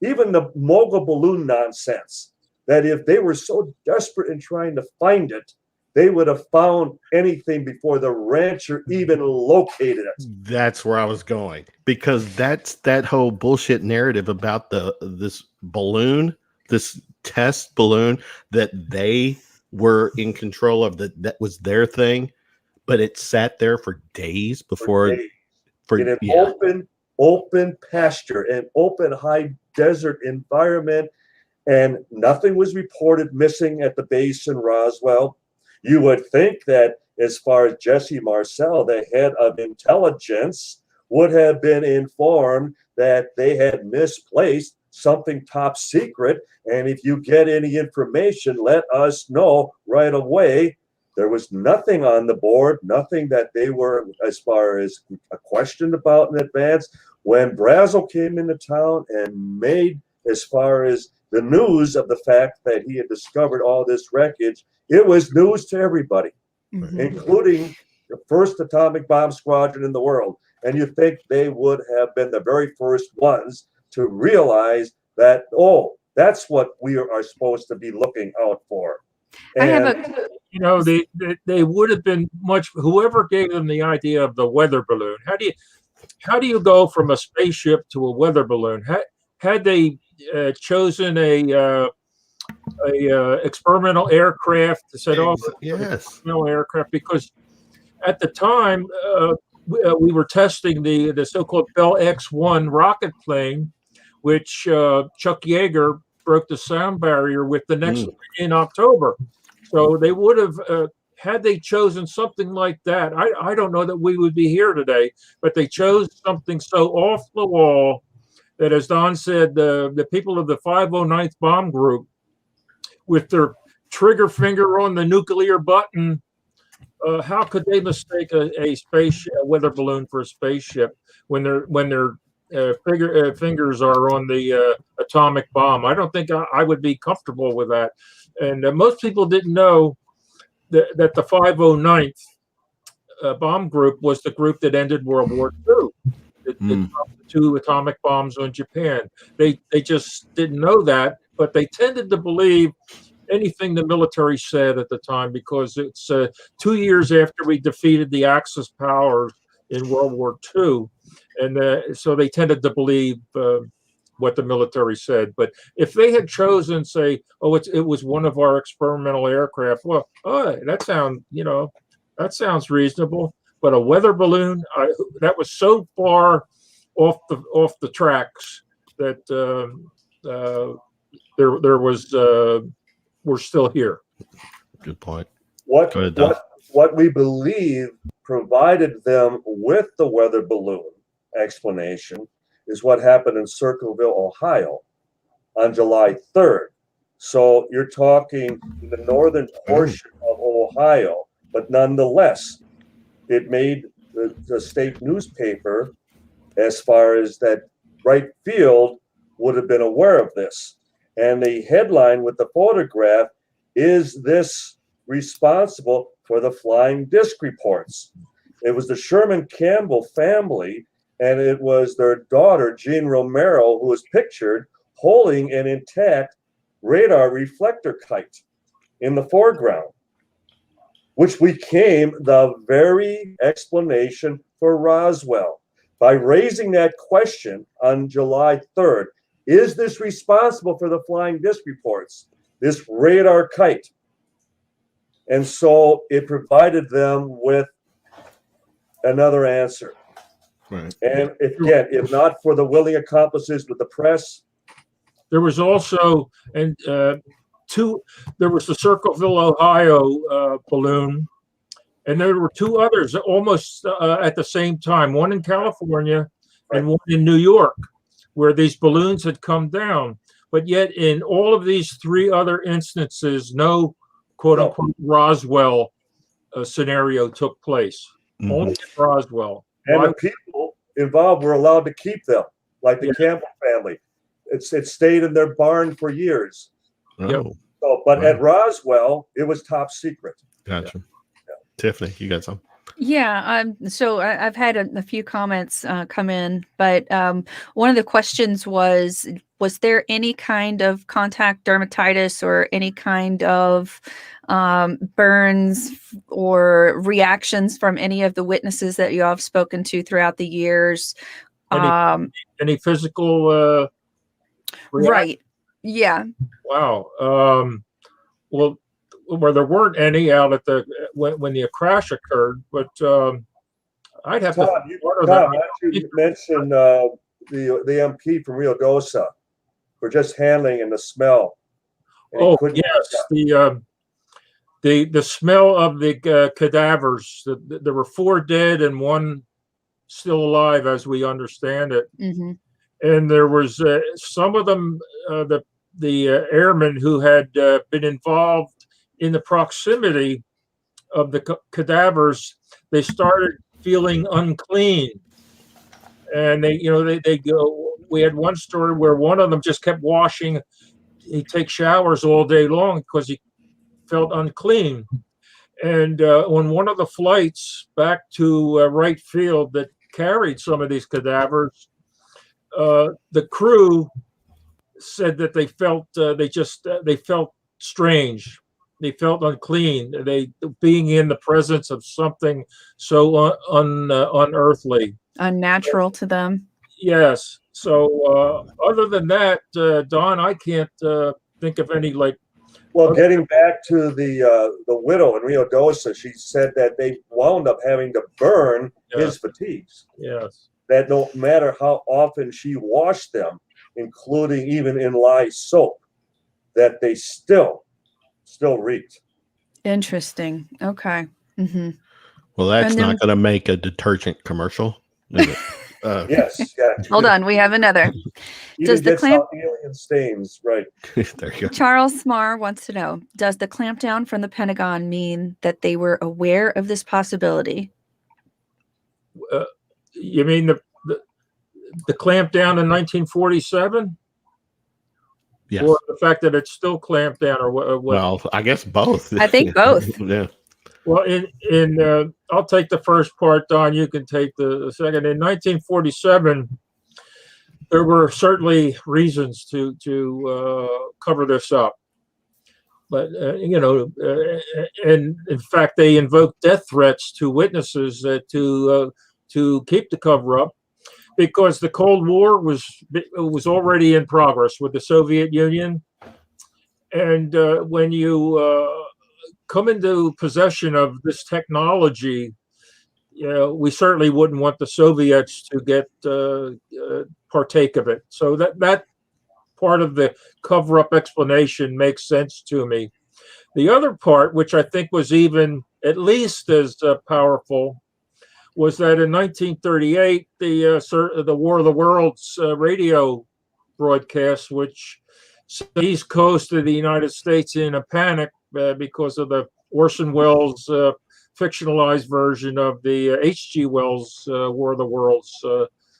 Even the mogul balloon nonsense, that if they were so desperate in trying to find it, they would have found anything before the rancher even located it. That's where I was going, because that's that whole bullshit narrative about this balloon, this test balloon that they were in control of, that was their thing, but it sat there for days before in an open pasture, an open high desert environment, and nothing was reported missing at the base in Roswell. You would think that as far as Jesse Marcel, the head of intelligence, would have been informed that they had misplaced something top secret. And if you get any information, let us know right away. There was nothing on the board, nothing that they were, as far as questioned about in advance. When Brazel came into town and made, as far as the news of the fact that he had discovered all this wreckage, it was news to everybody, including the first atomic bomb squadron in the world. And you think they would have been the very first ones to realize that, oh, that's what we are supposed to be looking out for. And they would have been whoever gave them the idea of the weather balloon. How do you go from a spaceship to a weather balloon? Had they chosen a experimental aircraft to set off experimental aircraft, because at the time we were testing the so-called Bell X-1 rocket plane, which Chuck Yeager broke the sound barrier with the next in October. So they would have had they chosen something like that. I don't know that we would be here today, but they chose something so off the wall that, as Don said, the people of the 509th Bomb Group, with their trigger finger on the nuclear button, how could they mistake a weather balloon for a spaceship when their fingers are on the atomic bomb? I don't think I would be comfortable with that. And most people didn't know that the 509th Bomb Group was the group that ended World War II. It dropped the 2 atomic bombs on Japan. They just didn't know that, but they tended to believe anything the military said at the time, because it's 2 years after we defeated the Axis powers in World War II. And so they tended to believe what the military said. But if they had chosen, say, it was one of our experimental aircraft, well, that sounds reasonable. But a weather balloon, that was so far off the tracks that there was we're still here. Good point. What Go ahead, Don. what we believe provided them with the weather balloon explanation is what happened in Circleville, Ohio, on July 3rd. So you're talking the northern portion of Ohio, but nonetheless, it made the state newspaper as far as that Wright Field would have been aware of this. And the headline with the photograph is this responsible for the flying disc reports. It was the Sherman Campbell family, and it was their daughter, Jean Romero, who was pictured holding an intact radar reflector kite in the foreground, which became the very explanation for Roswell. By raising that question on July 3rd, is this responsible for the flying disc reports, this radar kite? And so it provided them with another answer. Right. And again, if not for the willing accomplices with the press. There was also, and there was the Circleville, Ohio balloon, and there were two others almost at the same time, one in California and one in New York, where these balloons had come down. But yet in all of these three other instances, no quote unquote Roswell scenario took place. Only in Roswell. And the people involved were allowed to keep them, like the Campbell family. It stayed in their barn for years. Oh. So, but at Roswell, it was top secret. Gotcha. Tiffany, you got some? Yeah, so I've had a few comments come in, but one of the questions was there any kind of contact dermatitis or any kind of burns or reactions from any of the witnesses that you all have spoken to throughout the years? Any physical right. Yeah. Wow. Well, where there weren't any out at the when the crash occurred, but I'd have Tom, you mentioned the MP from Rio Dosa for just handling and the smell. Oh yes, the smell of the cadavers. There were 4 dead and 1 still alive, as we understand it. Mm-hmm. And there was some of them, the airmen who had been involved in the proximity of the cadavers, they started feeling unclean, and they go. We had one story where one of them just kept washing. He'd take showers all day long because he felt unclean. And on one of the flights back to Wright Field that carried some of these cadavers, the crew said that they felt they felt strange. They felt unclean. They being in the presence of something so unearthly, unnatural to them. Yes. So other than that, Don, I can't think of any like. Well, getting back to the widow in Rio Dosa, she said that they wound up having to burn his fatigues. Yes. That no matter how often she washed them, including even in lye soap, that they still reeked. Interesting. Okay. Mm-hmm. Well, that's not going to make a detergent commercial, is it? Yes. Yeah. Hold on, we have another. Does the clamp alien stains? Right. There you go. Charles Smar wants to know: does the clampdown from the Pentagon mean that they were aware of this possibility? You mean the clampdown in 1947? Yes. Or the fact that it's still clamped down, or what? Well, I guess both. I think both. Yeah. Well, I'll take the first part, Don. You can take the second. In 1947, there were certainly reasons to cover this up, but and in fact, they invoked death threats to witnesses to keep the cover up, because the Cold War was already in progress with the Soviet Union, and when you come into possession of this technology, we certainly wouldn't want the Soviets to get partake of it. So that part of the cover-up explanation makes sense to me. The other part, which I think was even at least as powerful, was that in 1938, the War of the Worlds radio broadcast, which set the East Coast of the United States in a panic because of the Orson Welles fictionalized version of the H.G. Wells War of the Worlds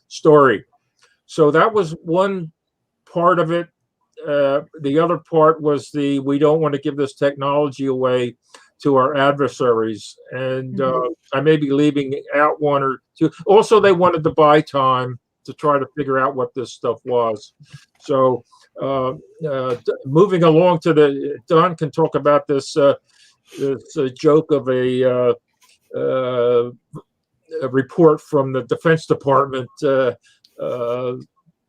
story. So that was one part of it. The other part was we don't want to give this technology away to our adversaries. And I may be leaving out one or two. Also, they wanted to buy time to try to figure out what this stuff was. So moving along to Don can talk about this joke of a report from the Defense Department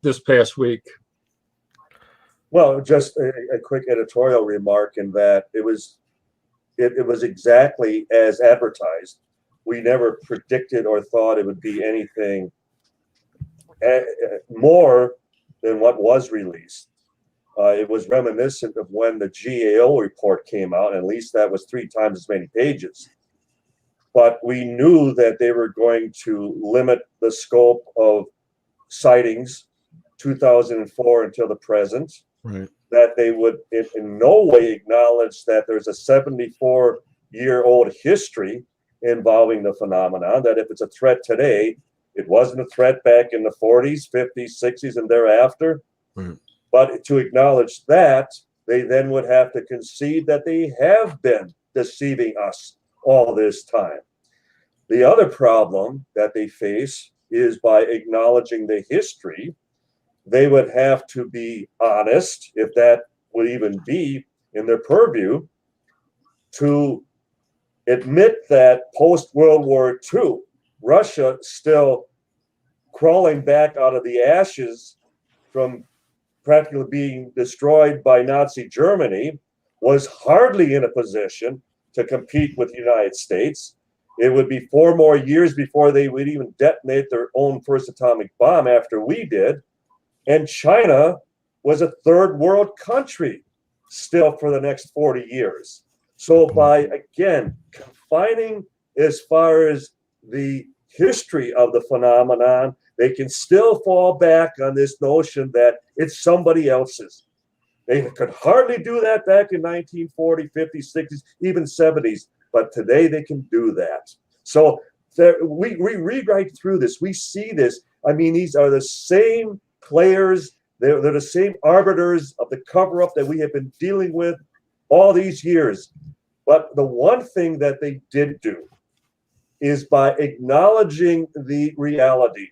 this past week. Well, just a quick editorial remark in that it was exactly as advertised. We never predicted or thought it would be anything more than what was released. It was reminiscent of when the GAO report came out, and at least that was 3 times as many pages. But we knew that they were going to limit the scope of sightings 2004 until the present. Right. That they would in no way acknowledge that there's a 74-year-old history involving the phenomenon, that if it's a threat today, it wasn't a threat back in the 40s, 50s, 60s, and thereafter. Right. But to acknowledge that, they then would have to concede that they have been deceiving us all this time. The other problem that they face is by acknowledging the history, they would have to be honest, if that would even be in their purview, to admit that post-World War II, Russia still crawling back out of the ashes from practically being destroyed by Nazi Germany, was hardly in a position to compete with the United States. It would be 4 more years before they would even detonate their own first atomic bomb after we did. And China was a third world country still for the next 40 years. So by, again, confining as far as the history of the phenomenon, they can still fall back on this notion that it's somebody else's. They could hardly do that back in 1940, 50s, 60s, even 70s. But today they can do that. So we read right through this. We see this. I mean, these are the same players. They're the same arbiters of the cover-up that we have been dealing with all these years. But the one thing that they did do is by acknowledging the reality.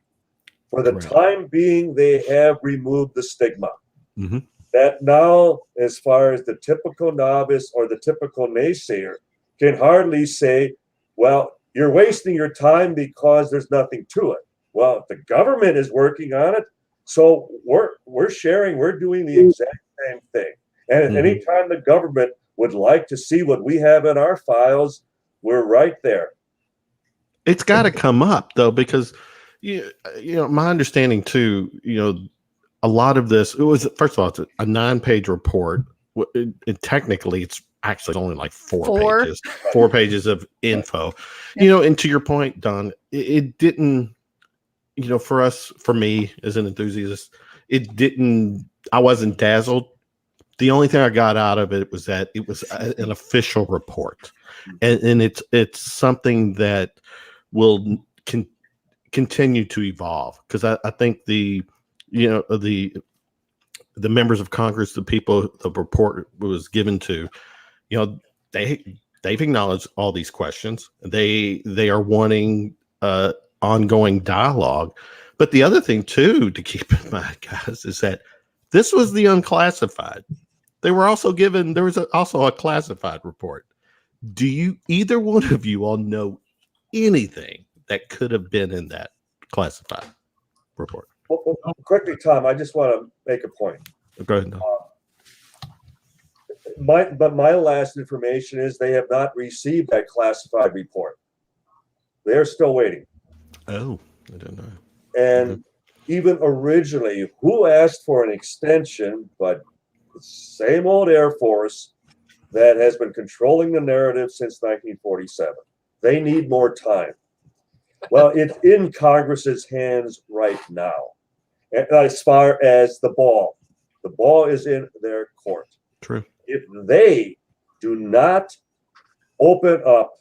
For the time being, they have removed the stigma. Mm-hmm. That now, as far as the typical novice or the typical naysayer, can hardly say, well, you're wasting your time because there's nothing to it. Well, the government is working on it, so we're sharing, we're doing the exact same thing. And anytime the government would like to see what we have in our files, we're right there. It's got to come up, though, because, you know, my understanding, too, you know, a lot of this, it was, first of all, it's a 9-page report. Technically, it's actually only like 4 pages, 4 pages of info, you know, and to your point, Don, it didn't, you know, for me as an enthusiast, I wasn't dazzled. The only thing I got out of it was that it was an official report, and it's something that will continue to evolve, because I think the members of Congress, the people the report was given to, you know, they've acknowledged all these questions. They are wanting ongoing dialogue. But the other thing too to keep in mind, guys, is that this was the unclassified. They were also given, there was also a classified report. Do you, either one of you all, know anything that could have been in that classified report? Well, quickly, Tom, I just want to make a point. Go ahead. My last information is they have not received that classified report. They're still waiting. Oh, I don't know. And even originally, who asked for an extension, but the same old Air Force, that has been controlling the narrative since 1947. They need more time. Well, it's in Congress's hands right now. And as far as the ball is in their court. True. If they do not open up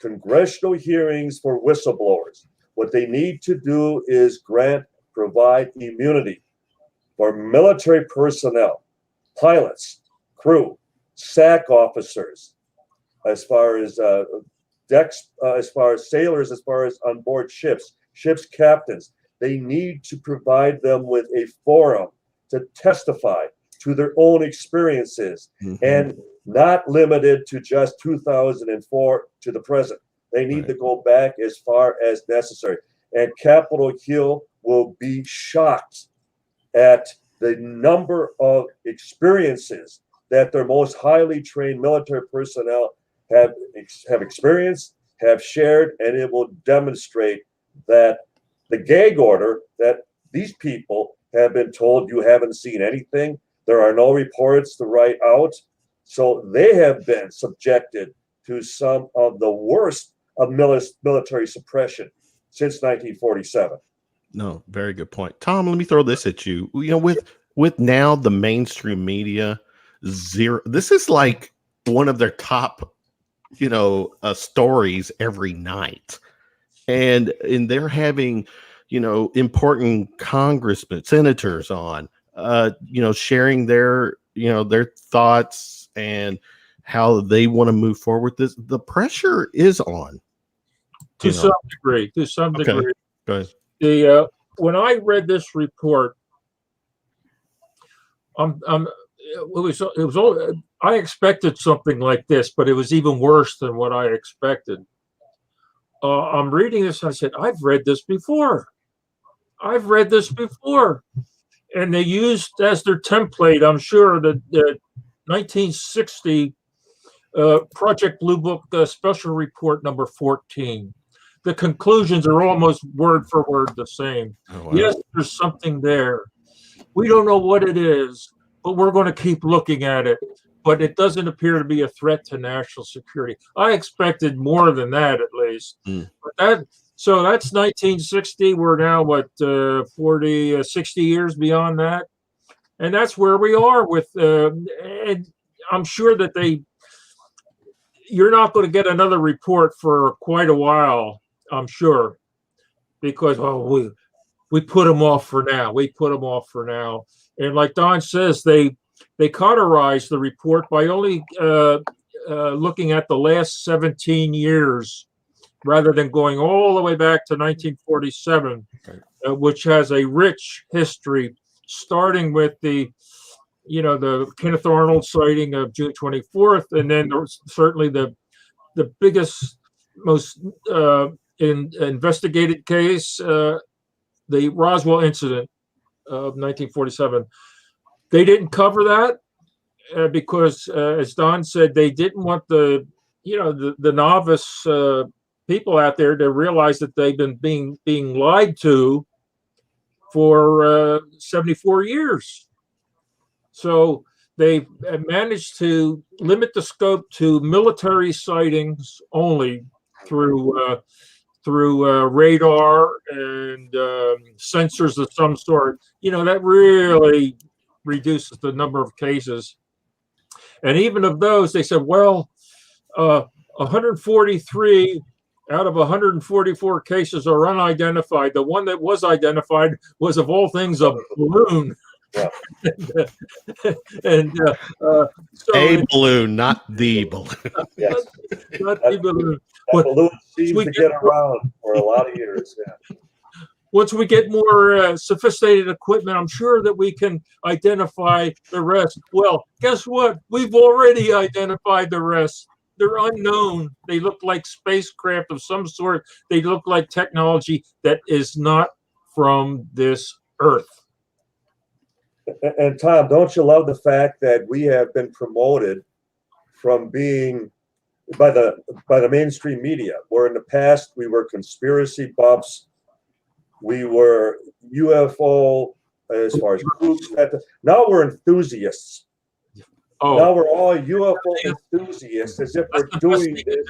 congressional hearings for whistleblowers, what they need to do is provide immunity for military personnel, pilots, crew, SAC officers, as far as decks, as far as sailors, as far as on board ships captains. They need to provide them with a forum to testify to their own experiences, and not limited to just 2004 to the present. They need to go back as far as necessary. And Capitol Hill will be shocked at the number of experiences that their most highly trained military personnel have experienced, have shared, and it will demonstrate that the gag order that these people have been told, you haven't seen anything, there are no reports to write out. So they have been subjected to some of the worst of military suppression since 1947. No, very good point. Tom, let me throw this at you. You know, with now the mainstream media, this is like one of their top, stories every night. And they're having, important congressmen, senators on, sharing their thoughts and how they want to move forward. The pressure is on. To some degree. Okay. Go ahead. When I read this report, I expected something like this, but it was even worse than what I expected. I'm reading this, and I said, I've read this before. And they used as their template, I'm sure, the 1960 Project Blue Book Special Report number 14. The conclusions are almost word for word the same. Oh, wow. Yes, there's something there. We don't know what it is, but we're going to keep looking at it. But it doesn't appear to be a threat to national security. I expected more than that, at least. But so that's 1960. We're now, 60 years beyond that. And that's where we are with, and I'm sure that you're not going to get another report for quite a while, I'm sure, because we put them off for now. And like Don says, they cauterized the report by only looking at the last 17 years rather than going all the way back to 1947, which has a rich history, starting with the Kenneth Arnold sighting of June 24th, and then certainly the biggest, most investigated case, the Roswell incident of 1947. They didn't cover that because, as Don said, they didn't want the novice people out there to realize that they've been being lied to for 74 years. So they managed to limit the scope to military sightings only through radar and sensors of some sort. That really reduces the number of cases. And even of those, they said, 143 out of 144 cases are unidentified. The one that was identified was, of all things, a balloon. Yeah. Balloon, not the balloon. Yes. Not the balloon. That balloon seems to get around for a lot of years. Yeah. Once we get more sophisticated equipment, I'm sure that we can identify the rest. Well, guess what? We've already identified the rest. They're unknown. They look like spacecraft of some sort. They look like technology that is not from this Earth. And Tom, don't you love the fact that we have been promoted from being by the mainstream media, where in the past we were conspiracy buffs, we were UFO as far as groups. Now we're enthusiasts. Now we're all UFO enthusiasts, as if we're doing this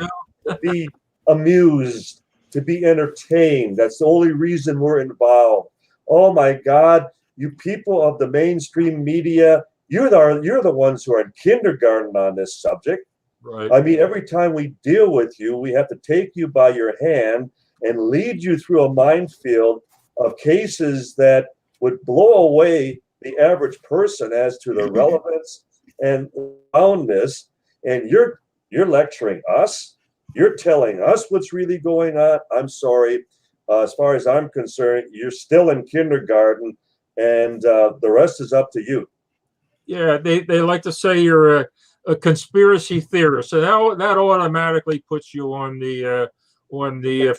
to be amused, to be entertained. That's the only reason we're involved. Oh my God, you people of the mainstream media, you're the ones who are in kindergarten on this subject. Right. I mean, every time we deal with you, we have to take you by your hand and lead you through a minefield of cases that would blow away the average person as to the relevance and soundness. And you're lecturing us. You're telling us what's really going on. I'm sorry. As far as I'm concerned, you're still in kindergarten, and the rest is up to you. Yeah, they like to say you're a conspiracy theorist, so that automatically puts you on the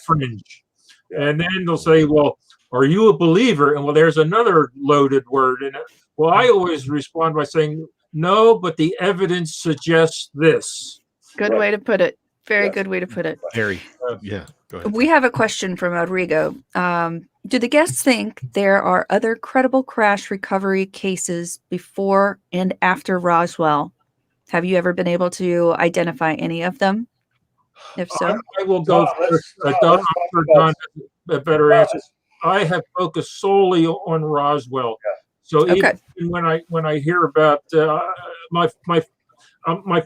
fringe. Yeah. And then they'll say, well, are you a believer? And well, there's another loaded word in it. Well, I always respond by saying, no, but the evidence suggests this. Good Right. way to put it. Very Yes. good way to put it. Very. Yeah. Go ahead. We have a question from Rodrigo. Do the guests think there are other credible crash recovery cases before and after Roswell? Have you ever been able to identify any of them? If so, I will go first. Don has a better answer. I have focused solely on Roswell. Yeah. So Okay. even when I hear about my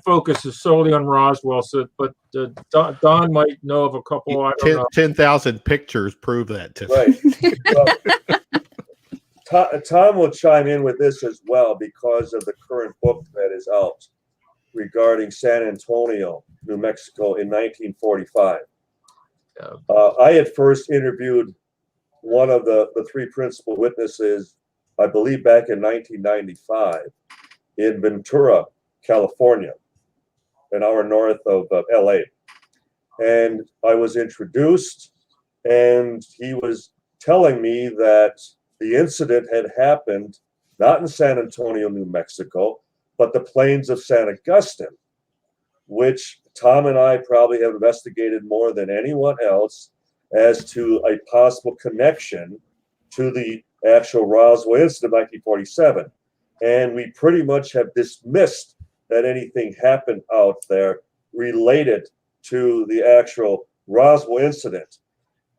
focus is solely on Roswell. So, but Don might know of a couple. I don't know. 10,000 pictures prove that. Tiffany. Right. Tom will chime in with this as well because of the current book that is out regarding San Antonio, New Mexico in 1945. I had first interviewed one of the three principal witnesses, I believe back in 1995 in Ventura, California, an hour north of LA. And I was introduced, and he was telling me that the incident had happened not in San Antonio, New Mexico, but the plains of San Augustine, which Tom and I probably have investigated more than anyone else as to a possible connection to the actual Roswell incident of 1947. And we pretty much have dismissed that anything happened out there related to the actual Roswell incident.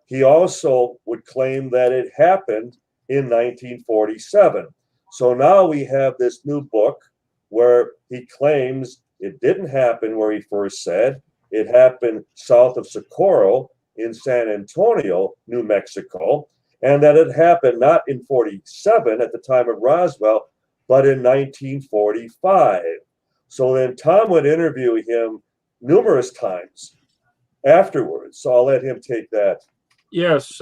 He also would claim that it happened in 1947. So now we have this new book where he claims it didn't happen where he first said. It happened south of Socorro in San Antonio, New Mexico, and that it happened not in 47 at the time of Roswell, but in 1945. So then Tom would interview him numerous times afterwards. So I'll let him take that. Yes,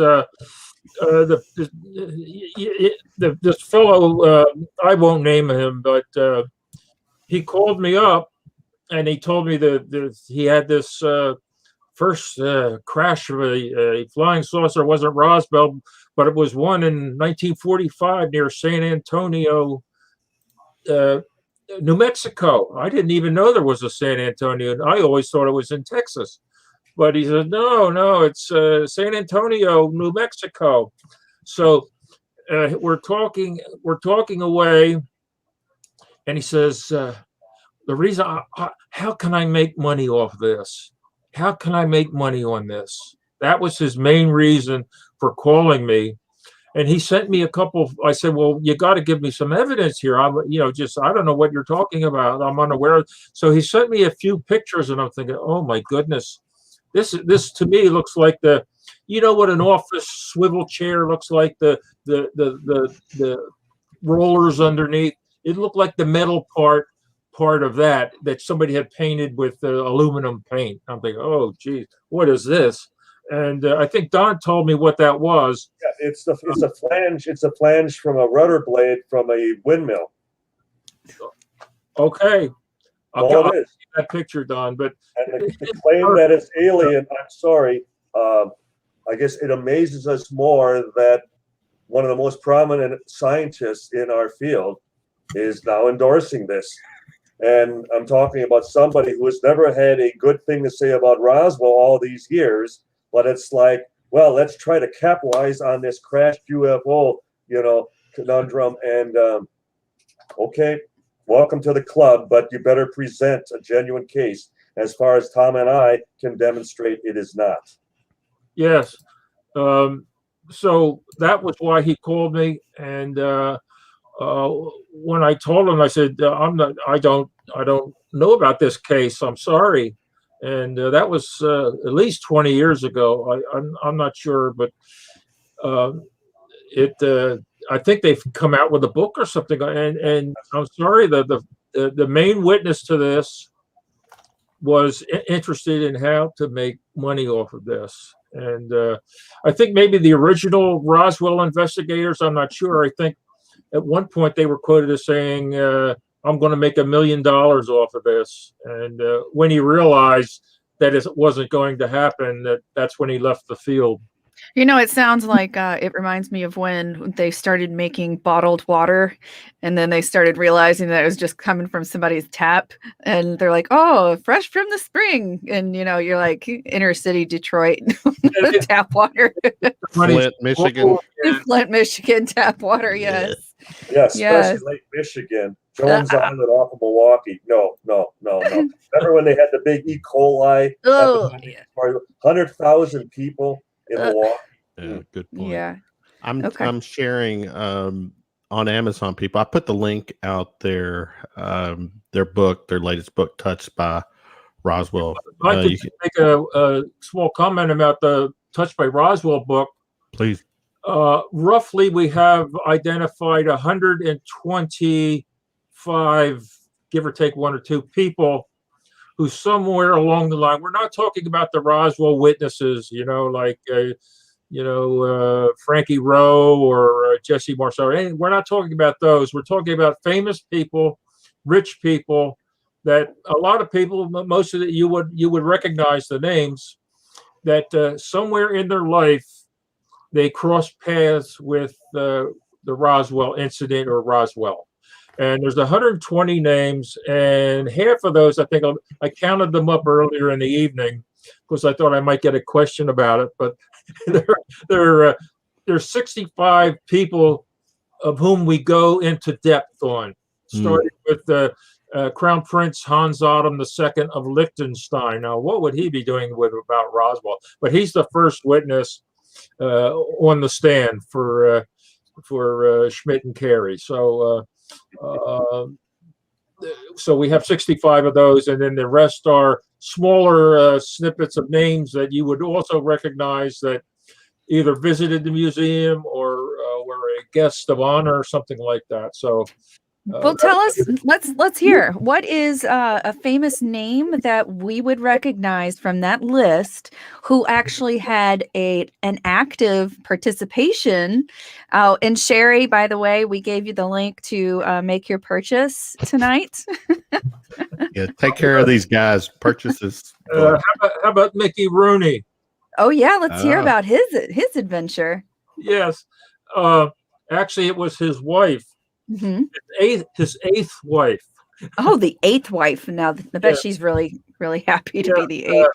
this fellow, I won't name him, but he called me up and he told me that he had this first crash of a flying saucer. It wasn't Roswell, but it was one in 1945 near San Antonio, New Mexico. I didn't even know there was a San Antonio. I always thought it was in Texas. But he said, no, it's San Antonio, New Mexico. So we're talking away, and he says, the reason, how can I make money off this? How can I make money on this? That was his main reason for calling me. And he sent me a couple. I said, well, you got to give me some evidence here. I don't know what you're talking about. I'm unaware. So he sent me a few pictures, and I'm thinking, oh my goodness. This to me looks like what an office swivel chair looks like, the rollers underneath. It looked like the metal part of that somebody had painted with aluminum paint. I'm thinking, oh geez, what is this? And I think Don told me what that was. Yeah, it's a flange. It's a flange from a rudder blade from a windmill. Okay. All it is. That picture, Don, but the claim that it's alien, I'm sorry. I guess it amazes us more that one of the most prominent scientists in our field is now endorsing this. And I'm talking about somebody who has never had a good thing to say about Roswell all these years, but it's like, well, let's try to capitalize on this crashed UFO, conundrum. And okay, welcome to the club, but you better present a genuine case. As far as Tom and I can demonstrate, it is not. Yes. So that was why he called me. And when I told him, I said, I don't know about this case. I'm sorry. And that was at least 20 years ago. I'm not sure, but I think they've come out with a book or something. And I'm sorry, the main witness to this was interested in how to make money off of this. And I think maybe the original Roswell investigators, I'm not sure. I think at one point they were quoted as saying, I'm going to make $1 million off of this. And when he realized that it wasn't going to happen, that's when he left the field. You know, it sounds like it reminds me of when they started making bottled water, and then they started realizing that it was just coming from somebody's tap, and they're like, "Oh, fresh from the spring," and you know, you're like inner city Detroit tap water, Flint, Michigan. Flint, Michigan tap water. Yes, Yes, yes. especially Lake Michigan, Jones Island off of Milwaukee. No. Remember when they had the big E. coli? Oh, yeah. 100,000 people in Milwaukee. Yeah, good point. Yeah. I'm sharing on Amazon, people. I put the link out there, their book, their latest book, Touched by Roswell. I'd like to make a small comment about the Touched by Roswell book. Please. Roughly, we have identified 125, give or take 1 or 2 people who somewhere along the line, we're not talking about the Roswell witnesses, you know, like, Frankie Rowe or Jesse Marceau. We're not talking about those. We're talking about famous people, rich people that a lot of people, most of it, you would recognize the names, that somewhere in their life, they crossed paths with the Roswell incident or Roswell. And there's 120 names, and half of those, I think, I counted them up earlier in the evening because I thought I might get a question about it. But there's 65 people of whom we go into depth on, starting with the Crown Prince Hans Adam II of Liechtenstein. Now, what would he be doing about Roswell? But he's the first witness on the stand for Schmitt and Carey. So we have 65 of those, and then the rest are smaller snippets of names that you would also recognize that either visited the museum or were a guest of honor or something like that. So well, tell us, let's hear, what is a famous name that we would recognize from that list who actually had an active participation? And Sherry, by the way, we gave you the link to make your purchase tonight. Yeah, take care of these guys. Purchases. how about Mickey Rooney? Oh yeah, let's hear about his adventure. Yes, actually, it was his wife. Mm-hmm. His eighth wife. Oh, the eighth wife. Now, I bet she's really, really happy to be the eighth.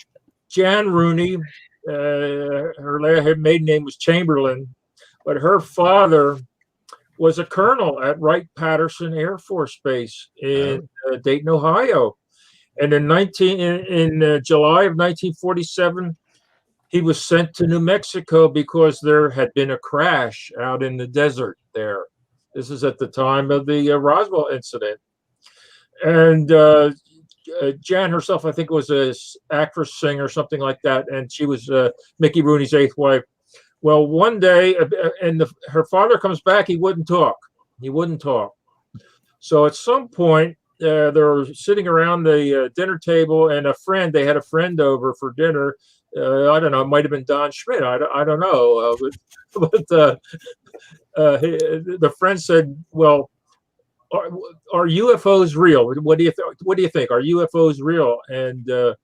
Jan Rooney, her maiden name was Chamberlain, but her father was a colonel at Wright-Patterson Air Force Base in Dayton, Ohio. And in July of 1947, he was sent to New Mexico because there had been a crash out in the desert there. This is at the time of the Roswell incident. And Jan herself, I think, was an actress, singer, something like that. And she was Mickey Rooney's eighth wife. Well, one day, her father comes back, he wouldn't talk. So at some point, they're sitting around the dinner table, and they had a friend over for dinner. I don't know, it might have been Don Schmitt. I don't know. But the friend said, well, are UFOs real? What do you think? Are UFOs real? And now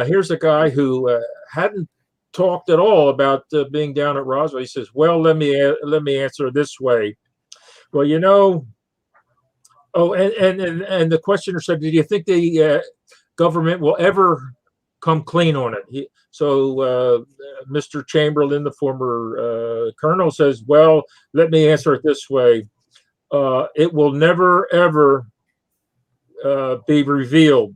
here's a guy who hadn't talked at all about being down at Roswell. He says, well, let me answer this way. Well, you know, and the questioner said, do you think the government will ever come clean on it? So Mr. Chamberlain, the former colonel, says, well, let me answer it this way. It will never, ever be revealed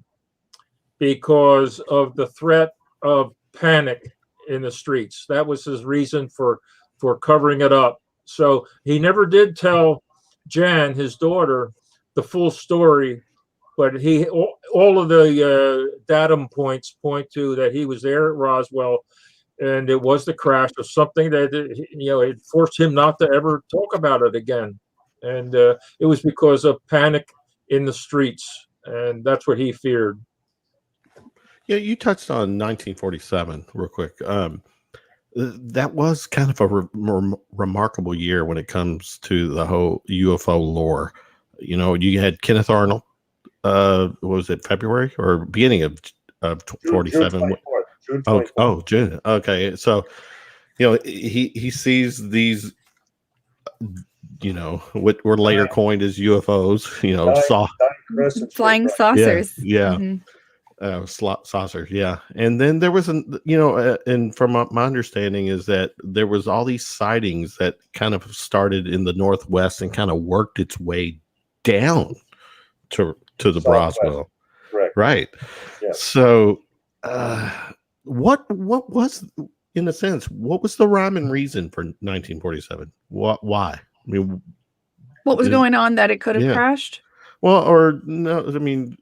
because of the threat of panic in the streets. That was his reason for covering it up. So he never did tell Jan, his daughter, the full story, but all of the datum points point to that he was there at Roswell, and it was the crash of something that it forced him not to ever talk about it again, and it was because of panic in the streets, and that's what he feared. Yeah, you touched on 1947 real quick. That was kind of a remarkable year when it comes to the whole UFO lore. You had Kenneth Arnold. What was it, February or beginning of 47? June 24th. June. Okay, so he sees these, what were later coined as UFOs. Flying saucers. Yeah. Mm-hmm. Saucers, yeah. And then there was and from my understanding is that there was all these sightings that kind of started in the Northwest and kind of worked its way down to the Roswell. Correct. Right. Yeah. So what was, in a sense, what was the rhyme and reason for 1947? Why? I mean, what was going on that it could have crashed? Well, or no, I mean,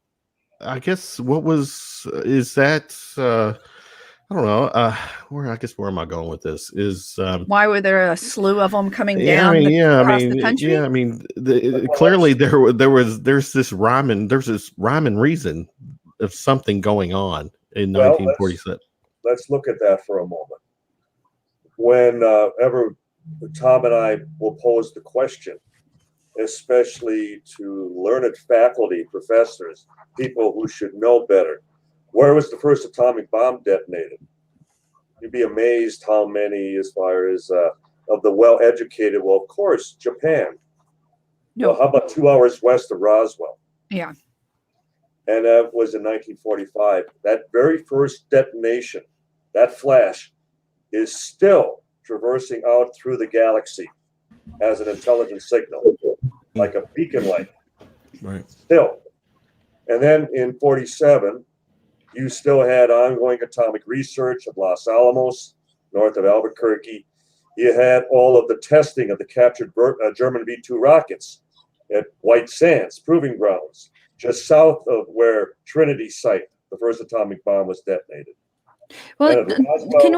I guess is that I don't know, where am I going with this is why were there a slew of them coming down across the country? Clearly there's this rhyme and reason of something going on in 1947. Let's look at that for a moment. Whenever Tom and I will pose the question, especially to learned faculty, professors, people who should know better, where was the first atomic bomb detonated? You'd be amazed how many, as far as of the well-educated, well, of course, Japan. No. Well, how about 2 hours west of Roswell? Yeah. And that was in 1945. That very first detonation, that flash, is still traversing out through the galaxy as an intelligence signal, like a beacon light. Right. Still. And then in 47, you still had ongoing atomic research at Los Alamos, north of Albuquerque. You had all of the testing of the captured German V-2 rockets at White Sands Proving Grounds, just south of where Trinity Site, the first atomic bomb, was detonated. Well, can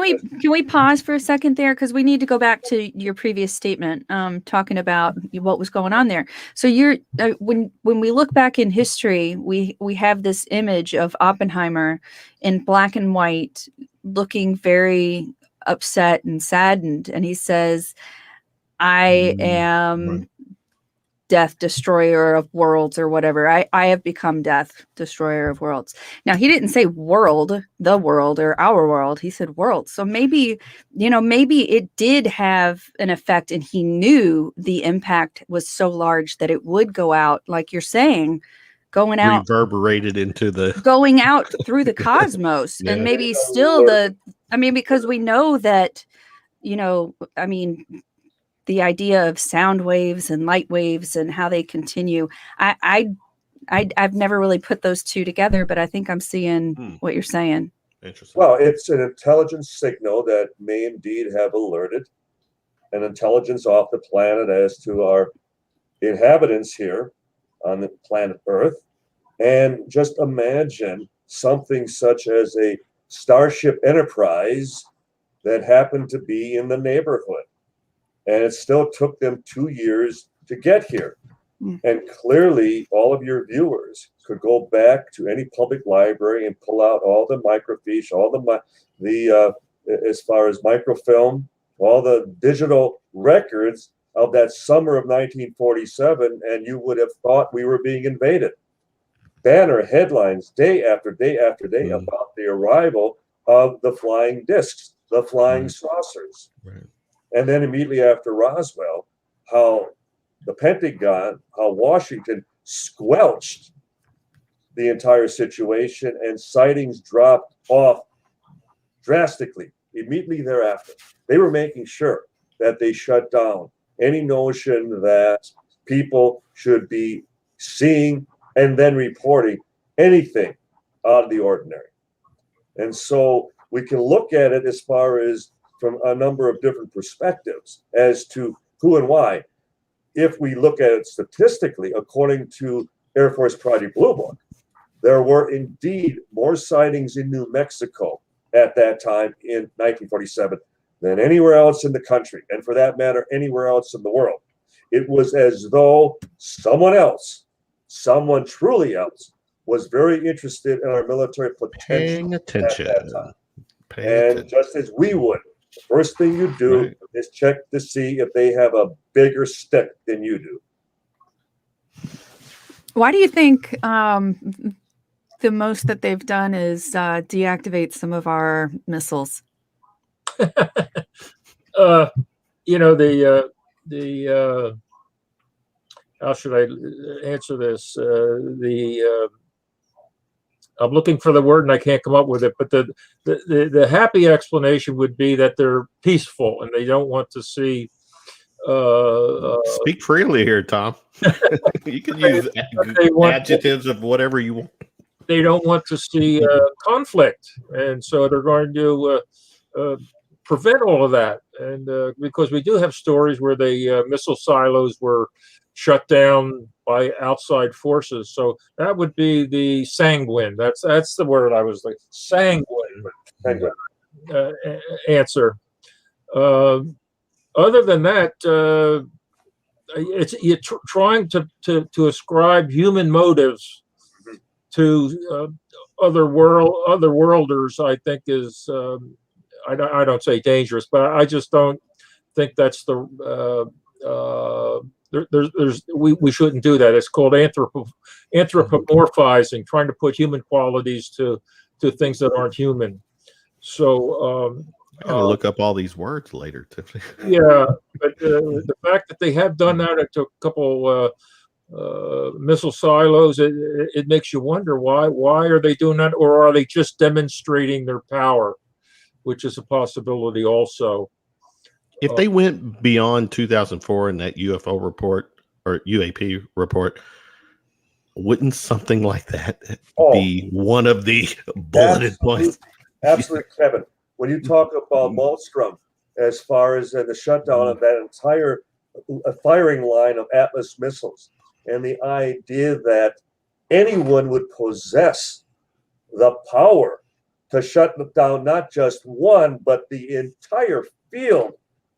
we pause for a second there, because we need to go back to your previous statement, talking about what was going on there. So when we look back in history, we have this image of Oppenheimer in black and white, looking very upset and saddened, and he says, "I am death, destroyer of worlds," or whatever. I have become death, destroyer of worlds. Now, he didn't say world, the world, or our world. He said world. So maybe it did have an effect, and he knew the impact was so large that it would go out, like you're saying, going out, reverberated into going out through the cosmos. And maybe still because we know that, the idea of sound waves and light waves and how they continue. I've never really put those two together, but I think I'm seeing what you're saying. Interesting. Well, it's an intelligence signal that may indeed have alerted an intelligence off the planet as to our inhabitants here on the planet Earth. And just imagine something such as a Starship Enterprise that happened to be in the neighborhood. And it still took them 2 years to get here. And clearly, all of your viewers could go back to any public library and pull out all the microfiche, all the as far as microfilm, all the digital records of that summer of 1947, and you would have thought we were being invaded. Banner headlines day after day after day about the arrival of the flying discs, the flying saucers. Right. And then immediately after Roswell, how the Pentagon, how Washington squelched the entire situation, and sightings dropped off drastically immediately thereafter. They were making sure that they shut down any notion that people should be seeing and then reporting anything out of the ordinary. And so we can look at it as far as from a number of different perspectives as to who and why. If we look at it statistically, according to Air Force Project Blue Book, there were indeed more sightings in New Mexico at that time in 1947 than anywhere else in the country, and for that matter, anywhere else in the world. It was as though someone else, someone truly else, was very interested in our military potential Paying attention. at that time. And just as we would, the first thing you do is check to see if they have a bigger stick than you do. Why do you think the most that they've done is deactivate some of our missiles? You know, the how should I answer this? I'm looking for the word and I can't come up with it, but the happy explanation would be that they're peaceful and they don't want to see. Speak freely here, Tom. You can use adjectives of whatever you want. They don't want to see conflict, and so they're going to prevent all of that. And because we do have stories where the missile silos were shut down by outside forces, so that would be the sanguine. That's the word I was like, sanguine answer. Other than that, you're trying to ascribe human motives to other worlders. I think is I don't say dangerous, but I just don't think that's the we shouldn't do that. It's called anthropomorphizing, trying to put human qualities to things that aren't human. So I gotta look up all these words later, Tiffany. Yeah, but the fact that they have done that to a couple missile silos, it makes you wonder why are they doing that, or are they just demonstrating their power, which is a possibility also. If they went beyond 2004 in that UFO report or UAP report, wouldn't something like that be one of the bulleted points? Absolutely, Kevin. When you talk about Malmstrom, as far as the shutdown of that entire firing line of Atlas missiles, and the idea that anyone would possess the power to shut down not just one, but the entire field.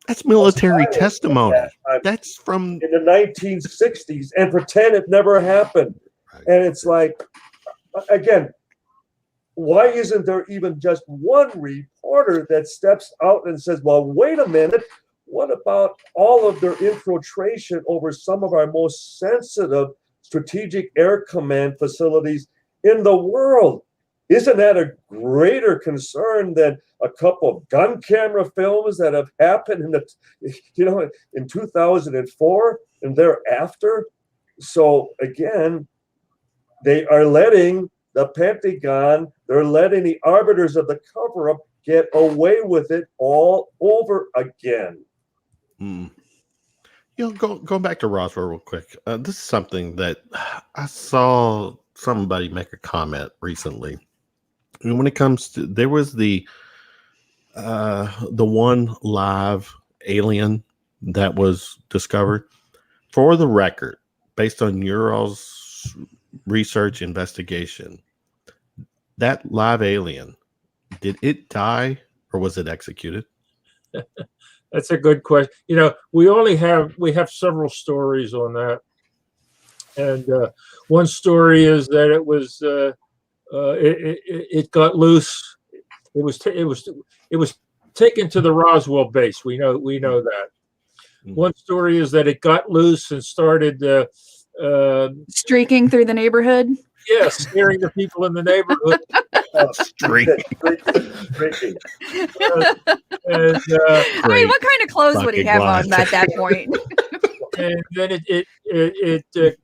That's military testimony. That's from in the 1960s, and pretend it never happened. Right. And it's like, again, why isn't there even just one reporter that steps out and says, well, wait a minute, what about all of their infiltration over some of our most sensitive strategic air command facilities in the world? Isn't that a greater concern than a couple of gun camera films that have happened in 2004 and thereafter? So again, they are letting the Pentagon, they're letting the arbiters of the cover-up get away with it all over again. Going back to Roswell real quick. This is something that I saw somebody make a comment recently. And when it comes to, there was the one live alien that was discovered. For the record, based on your all's research investigation, that live alien, did it die or was it executed? That's a good question. You know, we have several stories on that, and one story is that it was it got loose. It was taken to the Roswell base. We know that. Mm-hmm. One story is that it got loose and started streaking through the neighborhood. Yes, scaring the people in the neighborhood. Streaking. I mean, what kind of clothes would he have on at that point? And then it did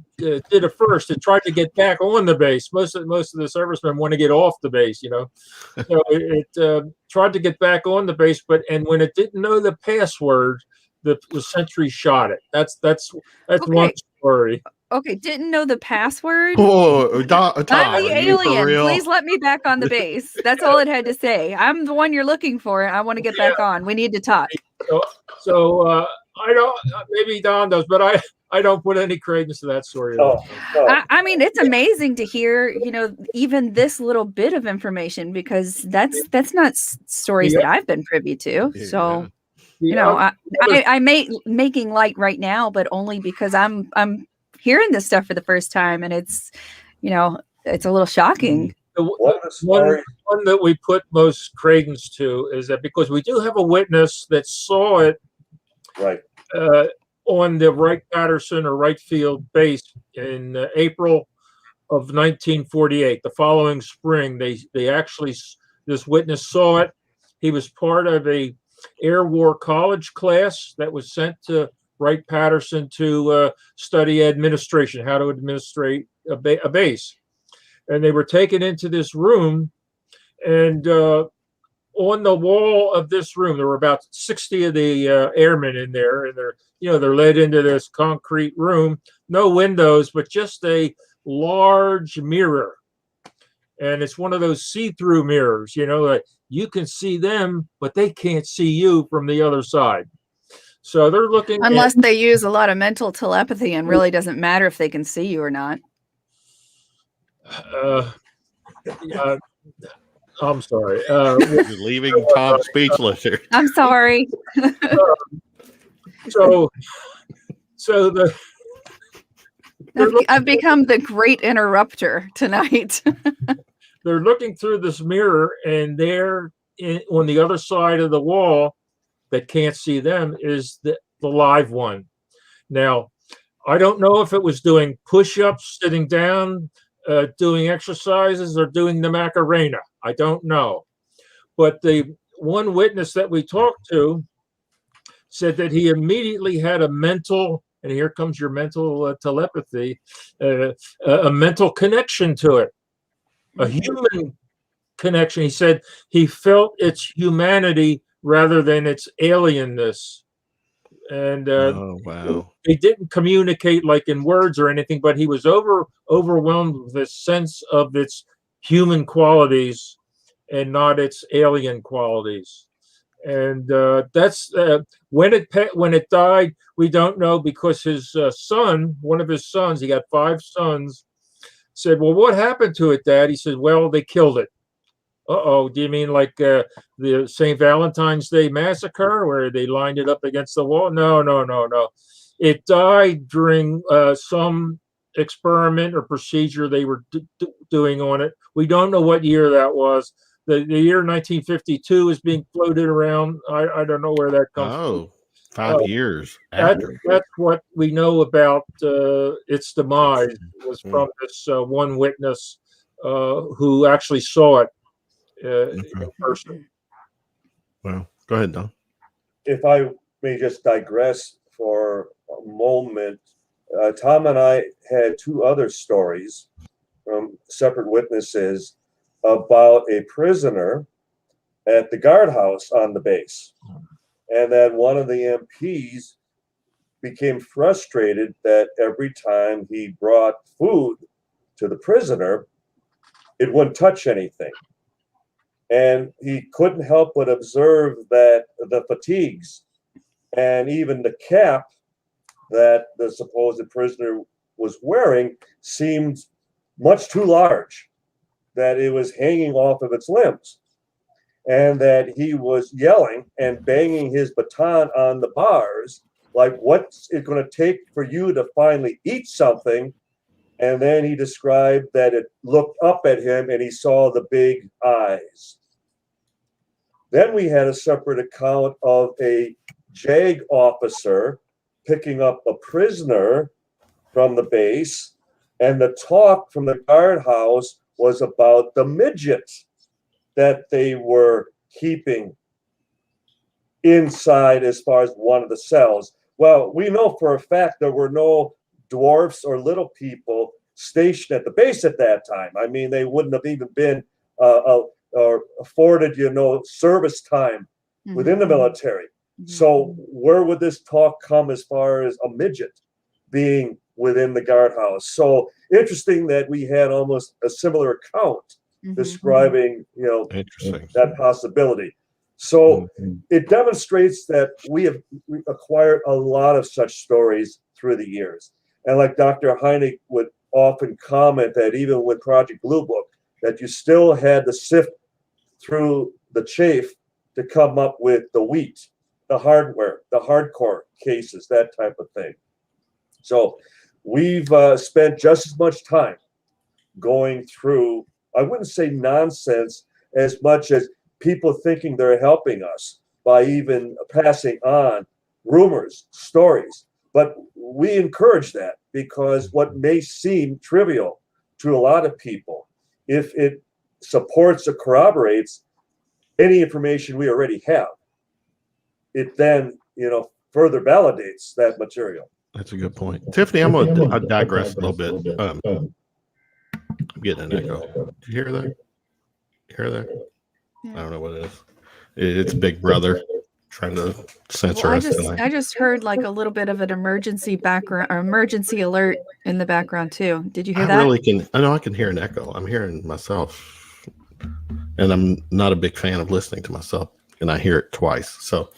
it first. It tried to get back on the base. Most of the servicemen want to get off the base, you know. So it tried to get back on the base, and when it didn't know the password, the sentry shot it. That's okay. One story. Okay, didn't know the password. Oh, Tom, I'm the are you for alien. real? Please let me back on the base. That's all it had to say. I'm the one you're looking for. I want to get back on. We need to talk. So I don't. Maybe Don does, but I don't put any credence to that story at all. I mean, it's amazing to hear, even this little bit of information, because that's not stories that I've been privy to. So, I'm making light right now, but only because I'm hearing this stuff for the first time, and it's a little shocking. One that we put most credence to is that because we do have a witness that saw it right on the Wright-Patterson or Wright Field base in April of 1948. The following spring, they actually, this witness saw it. He was part of a Air War college class that was sent to Wright-Patterson to study administration, how to administrate a base. And they were taken into this room, and on the wall of this room, there were about 60 of the airmen in there, and they're led into this concrete room, no windows, but just a large mirror. And it's one of those see-through mirrors, like you can see them, but they can't see you from the other side. So they're looking unless they use a lot of mental telepathy, and really doesn't matter if they can see you or not. I'm sorry. You're leaving Tom speechless here. I'm sorry. So I've become the great interrupter tonight. They're looking through this mirror, and there on the other side of the wall that can't see them is the live one. Now, I don't know if it was doing push-ups, sitting down, doing exercises, or doing the Macarena. I don't know. But the one witness that we talked to said that he immediately had a mental, and here comes your mental telepathy, a mental connection to it, a human connection. He said he felt its humanity rather than its alienness. And oh, wow. He didn't communicate like in words or anything, but he was overwhelmed with this sense of its human qualities and not its alien qualities. And that's when it died. We don't know, because his son, one of his sons, he got 5 sons, said, "Well, what happened to it, Dad?" He said, "Well, they killed it." Uh-oh, do you mean like the St. Valentine's Day massacre where they lined it up against the wall? No. It died during some experiment or procedure they were doing on it. We don't know what year that was. The year 1952 is being floated around. I don't know where that comes from. 5 years after. That's what we know about its demise, was from this one witness who actually saw it in person. Well, go ahead, Don. If I may just digress for a moment, Tom and I had 2 other stories from separate witnesses about a prisoner at the guardhouse on the base, and that one of the MPs became frustrated that every time he brought food to the prisoner, it wouldn't touch anything. And he couldn't help but observe that the fatigues and even the cap that the supposed prisoner was wearing seemed much too large, that it was hanging off of its limbs, and that he was yelling and banging his baton on the bars, like, what's it going to take for you to finally eat something? And then he described that it looked up at him and he saw the big eyes. Then we had a separate account of a JAG officer picking up a prisoner from the base, and the talk from the guardhouse was about the midget that they were keeping inside as far as one of the cells. Well, we know for a fact there were no dwarfs or little people stationed at the base at that time. I mean, they wouldn't have even been afforded, service time within the military. So where would this talk come as far as a midget being within the guardhouse. So interesting that we had almost a similar account describing, Interesting. that possibility. So it demonstrates that we acquired a lot of such stories through the years. And like Dr. Hynek would often comment that even with Project Blue Book, that you still had to sift through the chaff to come up with the wheat, the hardware, the hardcore cases, that type of thing. So we've spent just as much time going through, I wouldn't say nonsense, as much as people thinking they're helping us by even passing on rumors, stories. But we encourage that, because what may seem trivial to a lot of people, if it supports or corroborates any information we already have, it then, further validates that material. That's a good point. Tiffany, I digress a little bit. I'm getting an echo. Did you hear that? You hear that? I don't know what it is. It's Big Brother trying to censor us tonight. I just heard like a little bit of an emergency background or emergency alert in the background too. Did you hear that? I know I can hear an echo. I'm hearing myself, and I'm not a big fan of listening to myself, and I hear it twice. So,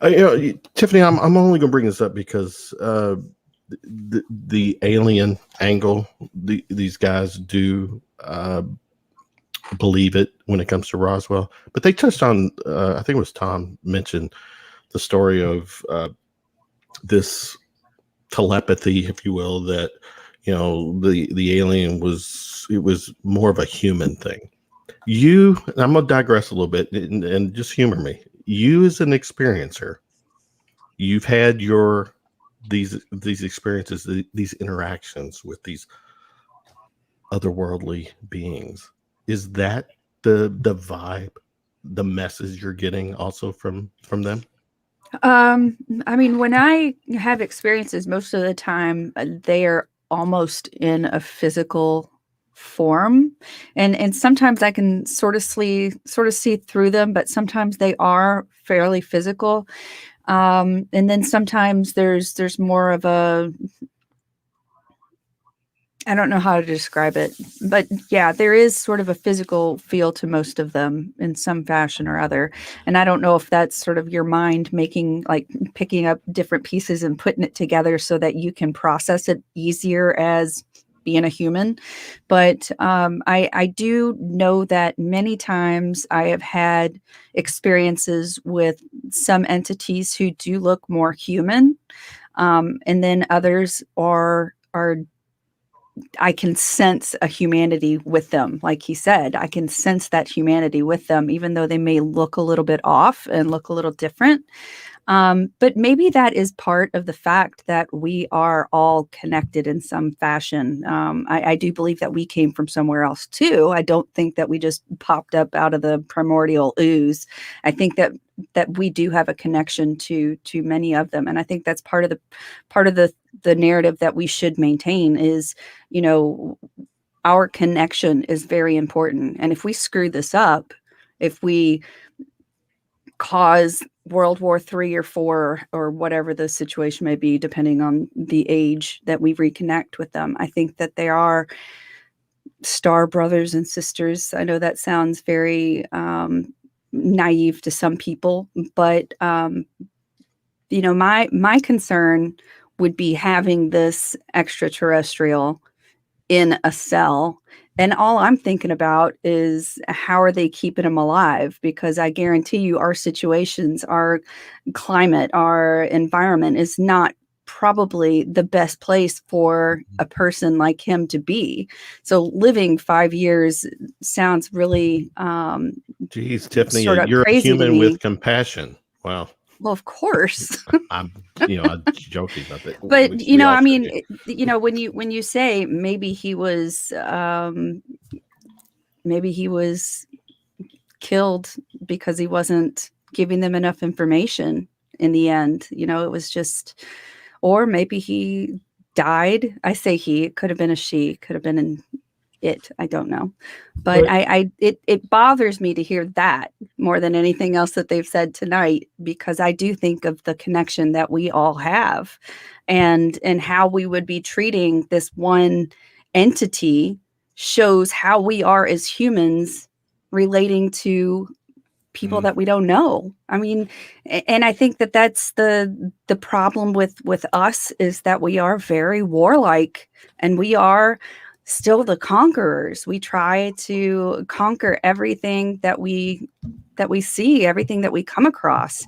Tiffany, I'm only going to bring this up because the alien angle, these guys do believe it when it comes to Roswell, but they touched on, I think it was Tom mentioned the story of this telepathy, if you will, that, the alien was more of a human thing. I'm going to digress a little bit and just humor me. You as an experiencer, you've had these experiences, these interactions with these otherworldly beings. Is that the vibe, the message you're getting also from them? I mean, when I have experiences, most of the time they are almost in a physical form, and sometimes I can sort of see through them, but sometimes they are fairly physical. And then sometimes there's more of a, I don't know how to describe it, but yeah, there is sort of a physical feel to most of them in some fashion or other. And I don't know if that's sort of your mind picking up different pieces and putting it together so that you can process it easier as being a human. But I do know that many times I have had experiences with some entities who do look more human. And then others are I can sense a humanity with them. Like he said, I can sense that humanity with them, even though they may look a little bit off and look a little different. But maybe that is part of the fact that we are all connected in some fashion. I do believe that we came from somewhere else too. I don't think that we just popped up out of the primordial ooze. I think that we do have a connection to many of them, and I think that's part of the narrative that we should maintain is, our connection is very important. And if we screw this up, if we cause World War III or IV or whatever the situation may be, depending on the age that we reconnect with them, I think that they are star brothers and sisters. I know that sounds very naive to some people, but my concern would be having this extraterrestrial in a cell, and all I'm thinking about is how are they keeping them alive? Because I guarantee you our situations, our climate, our environment is not probably the best place for a person like him to be. So living 5 years sounds really Geez, Tiffany, sort of you're a crazy to human me. with compassion. Wow. Well, of course. I'm joking about that. But We all I should mean, be. when you say maybe he was killed because he wasn't giving them enough information in the end, it was just, or maybe he died. I say he, it could have been a she, could have been I don't know, but it bothers me to hear that more than anything else that they've said tonight, because I do think of the connection that we all have, and how we would be treating this one entity shows how we are as humans relating to people that we don't know. I mean, and I think that that's the problem with us, is that we are very warlike, and we are still the conquerors. We try to conquer everything that we see, everything that we come across.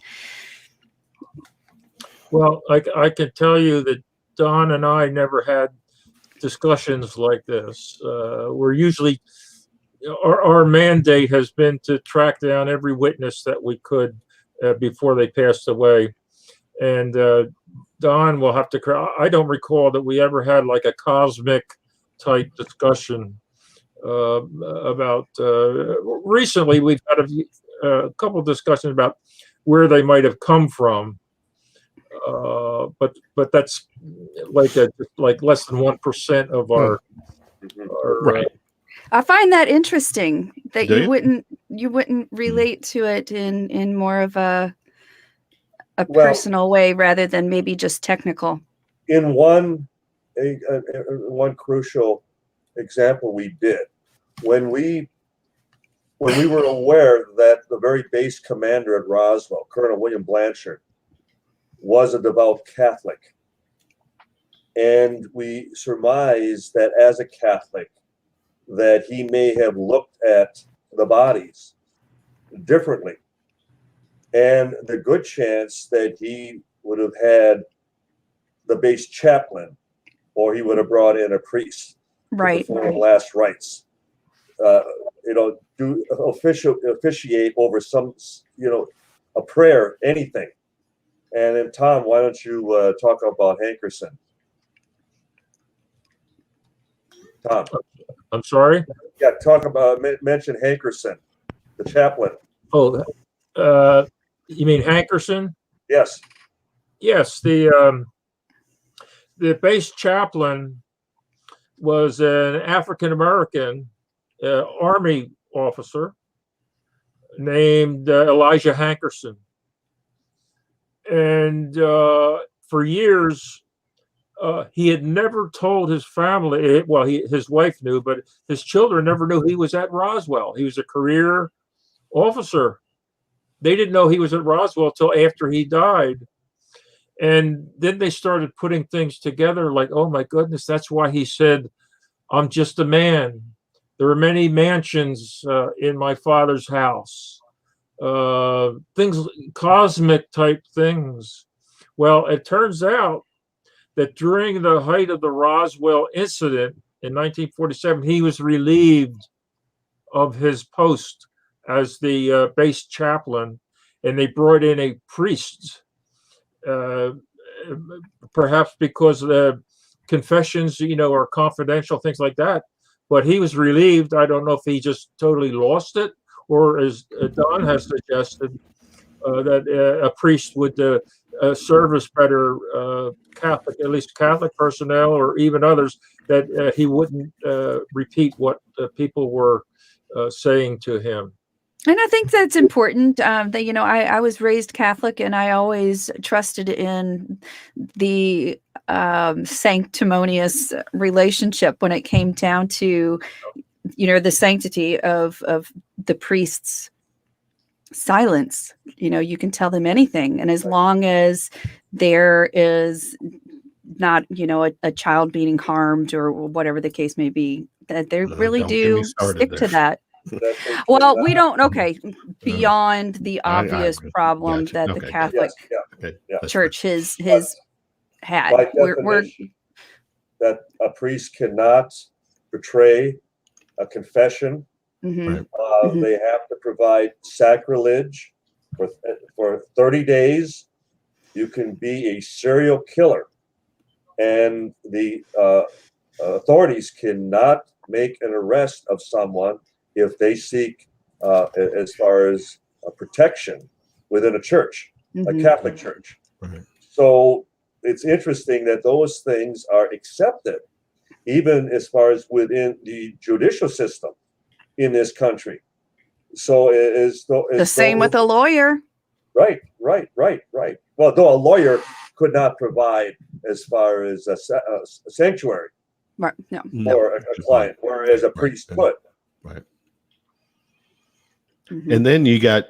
Well, I can tell you that Don and I never had discussions like this. We're usually, our mandate has been to track down every witness that we could before they passed away. And Don will have to, I don't recall that we ever had like a cosmic type discussion about, recently we've had a couple of discussions about where they might have come from. But that's like less than 1% of our right. I find that interesting that Do you wouldn't relate to it in more of a Well, personal way rather than maybe just technical. In one crucial example, we did when we were aware that the very base commander at Roswell, Colonel William Blanchard, was a devout Catholic, and we surmised that as a Catholic, that he may have looked at the bodies differently, and the good chance that he would have had the base chaplain, or he would have brought in a priest Right. to perform last rites, do officiate over some, a prayer, anything. And then Tom, why don't you talk about Hankerson? Tom. I'm sorry? Yeah, mention Hankerson, the chaplain. Oh, you mean Hankerson? Yes. Yes, the base chaplain was an African-American Army officer named Elijah Hankerson. And for years, he had never told his family, well, his wife knew, but his children never knew he was at Roswell. He was a career officer. They didn't know he was at Roswell till after he died. And then they started putting things together like, oh my goodness, that's why he said, I'm just a man. There are many mansions in my father's house. Things, cosmic type things. Well, it turns out that during the height of the Roswell incident in 1947, he was relieved of his post as the base chaplain, and they brought in a priest, perhaps because the confessions, are confidential, things like that. But he was relieved. I don't know if he just totally lost it, or as Don has suggested, that a priest would serve as better Catholic, at least Catholic personnel or even others, that he wouldn't repeat what people were saying to him. And I think that's important. That I was raised Catholic, and I always trusted in the sanctimonious relationship when it came down to, the sanctity of the priest's silence. You can tell them anything, and as long as there is not, a child being harmed or whatever the case may be, that they really do stick to that. Well, we don't. Okay, beyond the obvious problem that the Catholic Church has had. By definition, that a priest cannot betray a confession. Mm-hmm. They have to provide sacrilege for 30 days. You can be a serial killer, and the authorities cannot make an arrest of someone if they seek, as far as protection within a church, a Catholic church. So it's interesting that those things are accepted even as far as within the judicial system in this country. So The same with a lawyer. Right. Well, though a lawyer could not provide as far as a sanctuary Right. No. or a client, whereas a priest could. Right. Mhm. And then you got,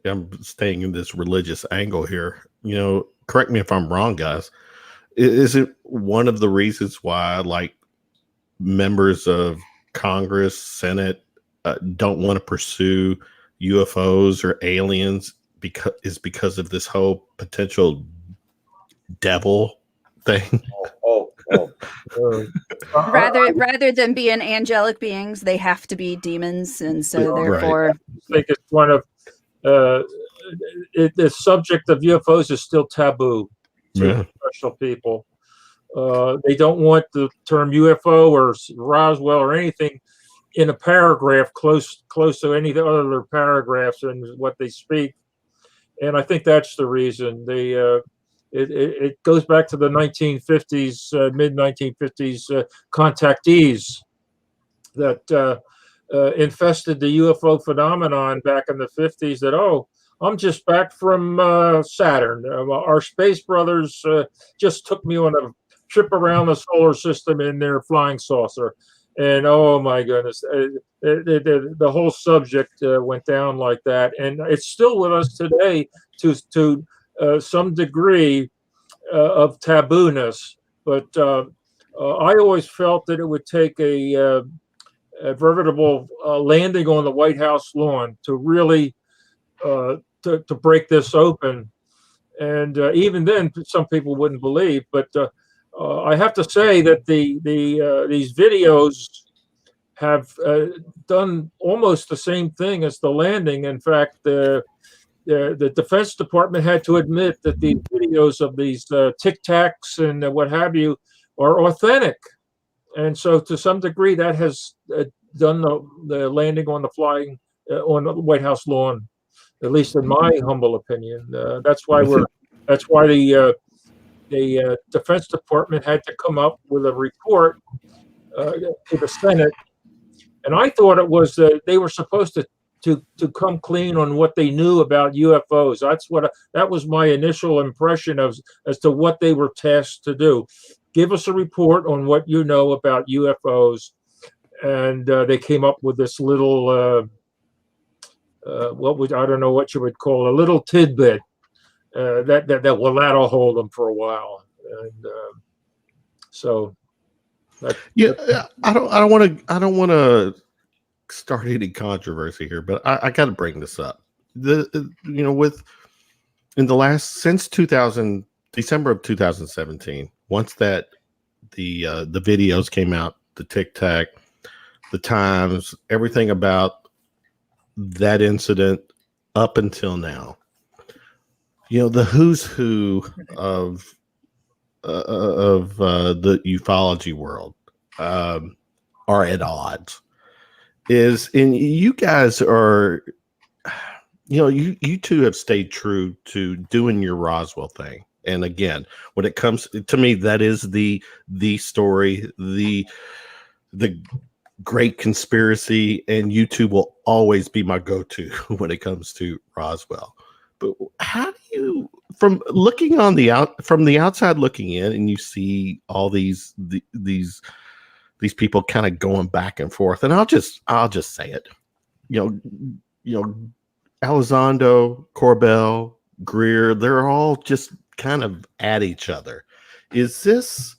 I'm staying in this religious angle here. You know, correct me if I'm wrong, guys. Is it one of the reasons why, like, members of Congress, Senate don't want to pursue UFOs or aliens because of this whole potential devil thing? Rather than being angelic beings, they have to be demons, and so therefore, I think it's one of the subject of UFOs is still taboo to special people. They don't want the term UFO or Roswell or anything in a paragraph close to any other paragraphs in what they speak, and I think that's the reason. It goes back to the 1950s, mid 1950s contactees that infested the UFO phenomenon back in the 50s. That, oh, I'm just back from Saturn. Our space brothers just took me on a trip around the solar system in their flying saucer. And oh my goodness, the whole subject went down like that. And it's still with us today to some degree of tabooness. But I always felt that it would take a veritable landing on the White House lawn to really to break this open. And even then, some people wouldn't believe. But I have to say that these videos have done almost the same thing as the landing. In fact, the Defense Department had to admit that the videos of these Tic Tacs and what have you are authentic. And so, to some degree, that has done the landing on the flying on the White House lawn, at least in my humble opinion. That's why the Defense Department had to come up with a report to the Senate, and I thought it was they were supposed to come clean on what they knew about UFOs. That was my initial impression as to what they were tasked to do. Give us a report on what you know about UFOs, and they came up with this little I don't know what you would call a little tidbit that'll hold them for a while, and so. I don't want to start any controversy here, but I got to bring this up. Since December of 2017, once that the videos came out, the Tic Tac, the times, everything about that incident up until now, the who's who of the ufology world are at odds. You guys are, you two have stayed true to doing your Roswell thing. And again, when it comes to me, that is the story, the great conspiracy, and you two will always be my go-to when it comes to Roswell. But how do you, from the outside looking in, and you see all these people kind of going back and forth, and I'll just say it, Elizondo, Corbell, Greer, they're all just kind of at each other. Is this,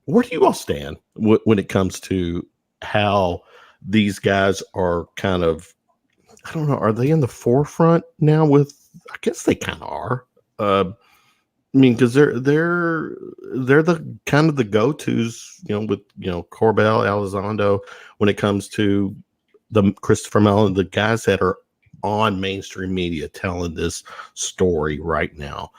where do you all stand when it comes to how these guys are kind of, I don't know, are they in the forefront now with, I guess they kind of are. Because they're the kind of the go-tos, with Corbell, Elizondo, when it comes to the Christopher Mellon, the guys that are on mainstream media telling this story right now.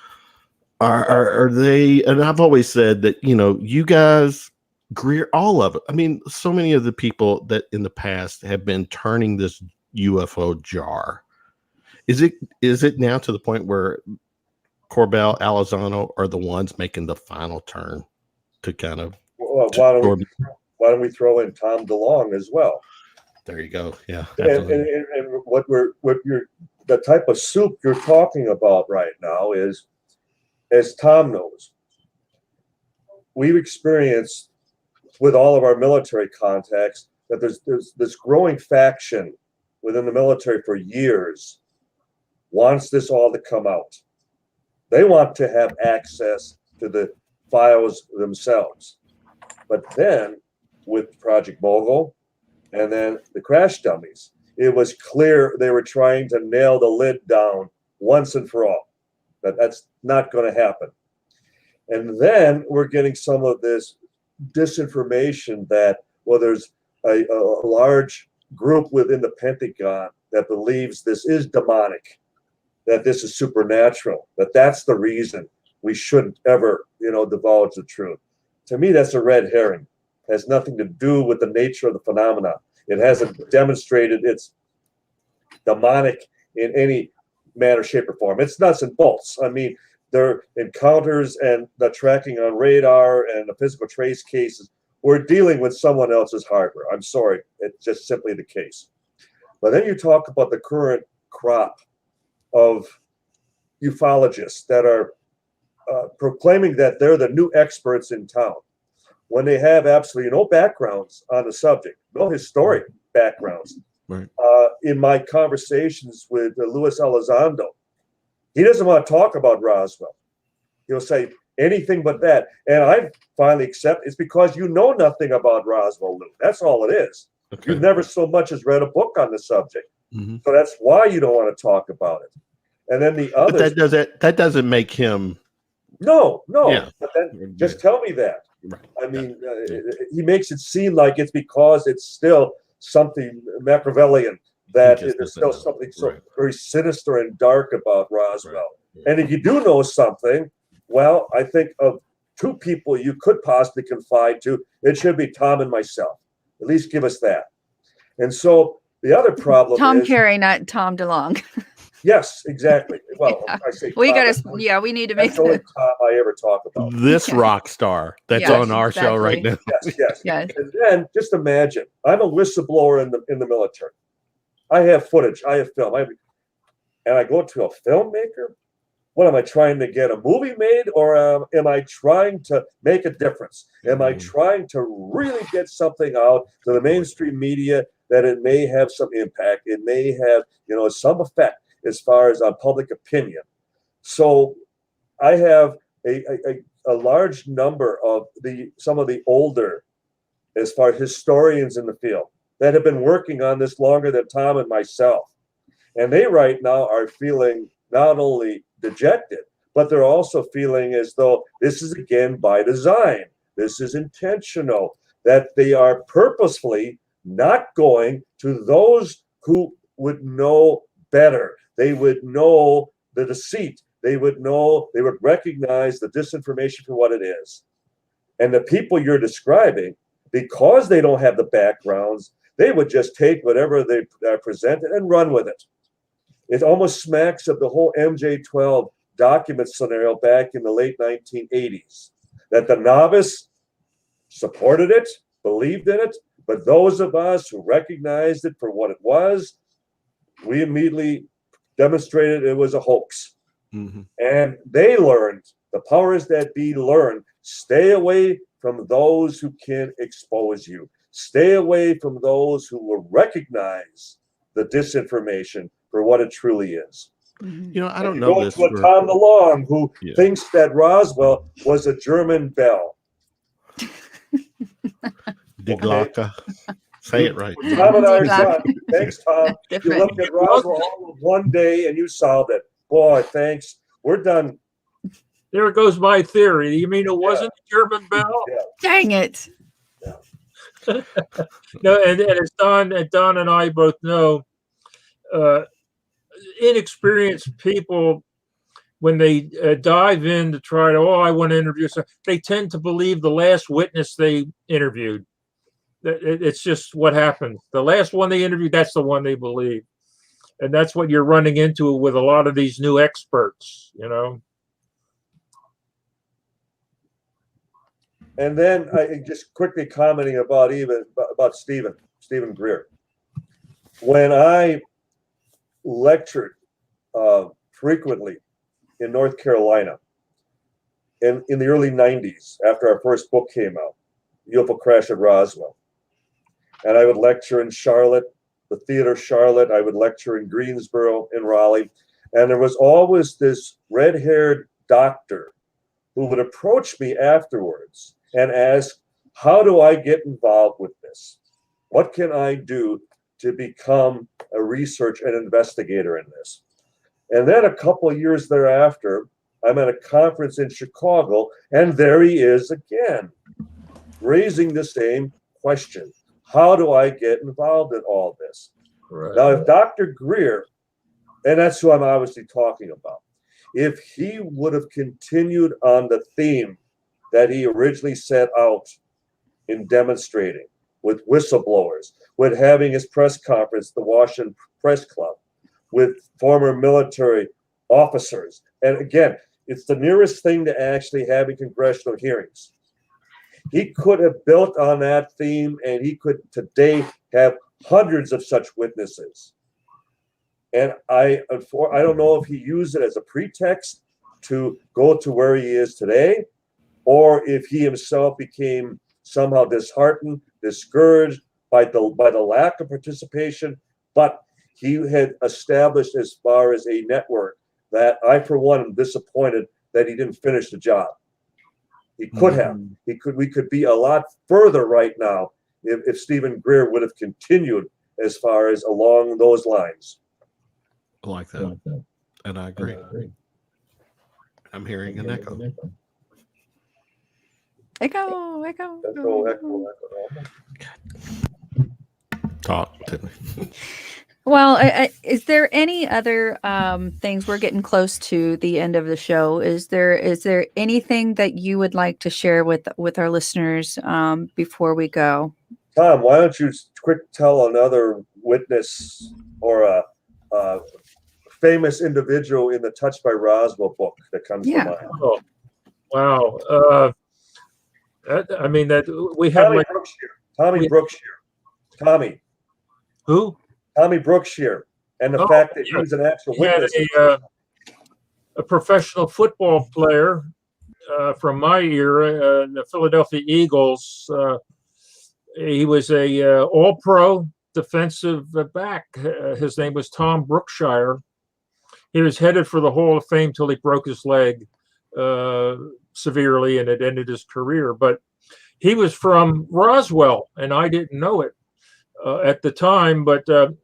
Are they? And I've always said that you guys, Greer, all of it. I mean, so many of the people that in the past have been turning this UFO jar. Is it now to the point where Corbell, Elizondo are the ones making the final turn to kind of why don't we throw in Tom DeLonge as well? There you go. Yeah. And what you're the type of soup you're talking about right now is, as Tom knows, we've experienced with all of our military contacts that there's this growing faction within the military for years wants this all to come out. They want to have access to the files themselves. But then with Project Mogul and then the crash dummies, it was clear they were trying to nail the lid down once and for all. That's not going to happen. And then we're getting some of this disinformation that, well, there's a large group within the Pentagon that believes this is demonic, that this is supernatural, that's the reason we shouldn't ever, divulge the truth. To me, that's a red herring. It has nothing to do with the nature of the phenomena. It hasn't demonstrated it's demonic in any manner, shape, or form. It's nuts and bolts. I mean, their encounters and the tracking on radar and the physical trace cases, we're dealing with someone else's hardware. I'm sorry. It's just simply the case. But then you talk about the current crop of ufologists that are proclaiming that they're the new experts in town when they have absolutely no backgrounds on the subject, no historic backgrounds. Right. In my conversations with Luis Elizondo, he doesn't want to talk about Roswell. He'll say anything but that. And I finally accept it's because you know nothing about Roswell, Lou. That's all it is. Okay. You've never so much as read a book on the subject. Mm-hmm. So that's why you don't want to talk about it. And then the other that doesn't make him. No. Yeah. But then just tell me that. Right. I mean, he makes it seem like it's because it's still something Machiavellian, that there's still something so very sinister and dark about Roswell. Right. Yeah. And if you do know something, well, I think of two people you could possibly confide to. It should be Tom and myself. At least give us that. And so the other problem Tom is Carey, not Tom DeLonge. Yes, exactly. Well, yeah. I say we Tom, we need to make that's the only Tom I ever talk about. This rock star that's on our show right now. Yes. And then just imagine, I'm a whistleblower in the military. I have footage, I have film, and I go to a filmmaker. What am I trying to get a movie made, or am I trying to make a difference? Am I trying to really get something out to the mainstream media that it may have some impact? It may have, some effect as far as on public opinion. So I have a large number of some of the older, as far as historians in the field, that have been working on this longer than Tom and myself. And they right now are feeling not only dejected, but they're also feeling as though this is again by design. This is intentional, that they are purposefully not going to those who would know better. They would know the deceit. They would recognize the disinformation for what it is. And the people you're describing, because they don't have the backgrounds, they would just take whatever they presented and run with it. It almost smacks of the whole MJ-12 document scenario back in the late 1980s, that the novice supported it, believed in it, but those of us who recognized it for what it was, we immediately demonstrated it was a hoax. Mm-hmm. And they learned, the powers that be learned, stay away from those who can expose you. Stay away from those who will recognize the disinformation for what it truly is. I don't know this. Go to a Tom DeLonge who thinks that Roswell was a German bell. Die Glocke. Say it right. Tom and I are done. Thanks, Tom. You looked at Roswell all of one day and you solved it. Boy, thanks. We're done. There goes my theory. You mean it wasn't a German bell? Yeah. Dang it. Yeah. No, and as Don and I both know, inexperienced people, when they dive in to try to, I want to interview someone, they tend to believe the last witness they interviewed. It's just what happens. The last one they interviewed, that's the one they believe. And that's what you're running into with a lot of these new experts, And then I just quickly commenting about Stephen Greer. When I lectured frequently in North Carolina in the early 90s, after our first book came out, UFO Crash at Roswell, and I would lecture in Charlotte, the Theater Charlotte. I would lecture in Greensboro, in Raleigh, and there was always this red-haired doctor who would approach me afterwards and ask, how do I get involved with this? What can I do to become a research and investigator in this? And then a couple of years thereafter, I'm at a conference in Chicago, and there he is again, raising the same question. How do I get involved in all this? Right. Now, if Dr. Greer, and that's who I'm obviously talking about, if he would have continued on the theme that he originally set out in demonstrating with whistleblowers, with having his press conference, the Washington Press Club, with former military officers. And again, it's the nearest thing to actually having congressional hearings. He could have built on that theme, and he could today have hundreds of such witnesses. And I don't know if he used it as a pretext to go to where he is today, or if he himself became somehow disheartened, discouraged by the lack of participation. But he had established as far as a network that I, for one, am disappointed that he didn't finish the job. He could have. We could be a lot further right now if Stephen Greer would have continued as far as along those lines. I like that. And I agree. I'm hearing an echo. Echo. Talk to me. Well, is there any other things? We're getting close to the end of the show. Is there anything that you would like to share with our listeners before we go? Tom, why don't you quick tell another witness or a famous individual in the Touched by Roswell book that comes to mind? Oh, wow. I mean, that we have Tommy Brookshire. Tommy. Who? Tommy Brookshire, and the fact that he's an actual witness. A professional football player from my era, the Philadelphia Eagles. He was a all-pro defensive back. His name was Tom Brookshire. He was headed for the Hall of Fame till he broke his leg severely, and it ended his career. But he was from Roswell, and I didn't know it at the time. But a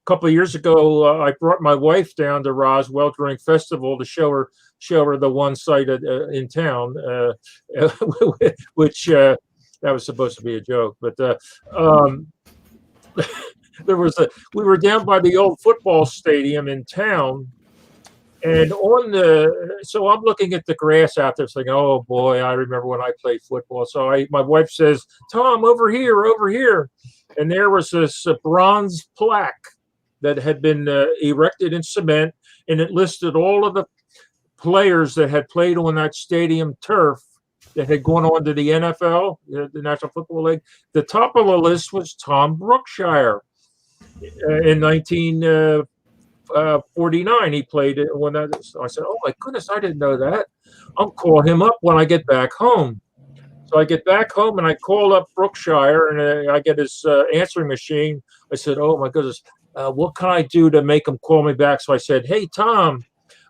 couple of years ago, I brought my wife down to Roswell during festival to show her the one site in town, which that was supposed to be a joke. But we were down by the old football stadium in town. And so I'm looking at the grass out there saying, oh boy, I remember when I played football. So my wife says, Tom, over here. And there was this bronze plaque that had been erected in cement, and it listed all of the players that had played on that stadium turf that had gone on to the NFL, the National Football League. The top of the list was Tom Brookshire. In 1949, he played it when I said, oh my goodness, I didn't know that. I'll call him up when I get back home. So I get back home and I call up Brookshire, and I get his answering machine. I said, oh my goodness, what can I do to make him call me back? So I said, hey, Tom,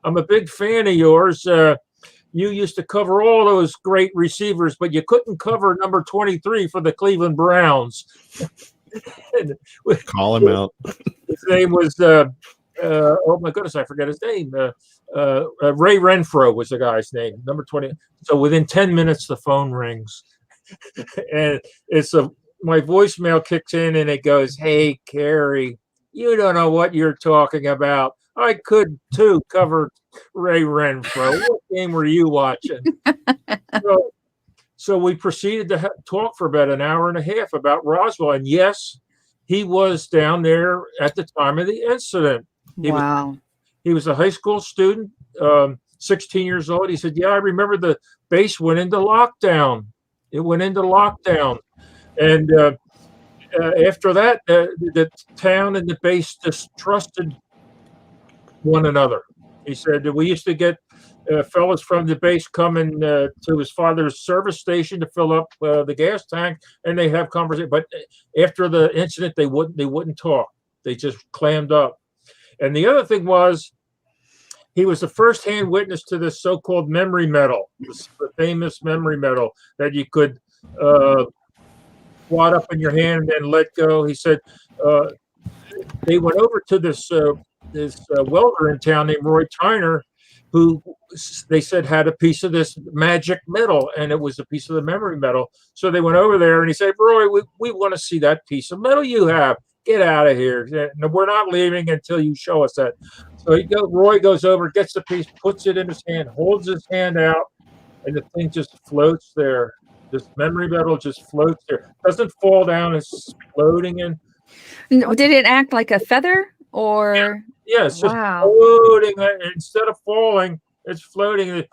I'm a big fan of yours. You used to cover all those great receivers, but you couldn't cover number 23 for the Cleveland Browns. Call him out. His name was, oh my goodness, I forget his name. Ray Renfro was the guy's name, number 20. So within 10 minutes, the phone rings. And my voicemail kicks in and it goes, hey, Carey, you don't know what you're talking about. I could too cover Ray Renfro. What game were you watching? So we proceeded to talk for about an hour and a half about Roswell. And yes, he was down there at the time of the incident. He was a high school student, 16 years old. He said, yeah, I remember the base went into lockdown. It went into lockdown, and after that, the town and the base distrusted one another. He said that we used to get fellas from the base coming to his father's service station to fill up the gas tank, and they have conversation. But after the incident, they wouldn't talk. They just clammed up. And the other thing was, he was the first-hand witness to this so-called memory medal, the famous memory medal that you could wad up in your hand and then let go. He said they went over to this welder in town named Roy Tyner, who they said had a piece of this magic metal, and it was a piece of the memory metal. So they went over there, and he said, Roy, we want to see that piece of metal you have. Get out of here. No, we're not leaving until you show us that. So Roy goes over, gets the piece, puts it in his hand, holds his hand out, and the thing just floats there. This memory metal just floats there. Doesn't fall down. It's floating in. Did it act like a feather or? Yeah, it's just wow. floating. Instead of falling, it's floating. And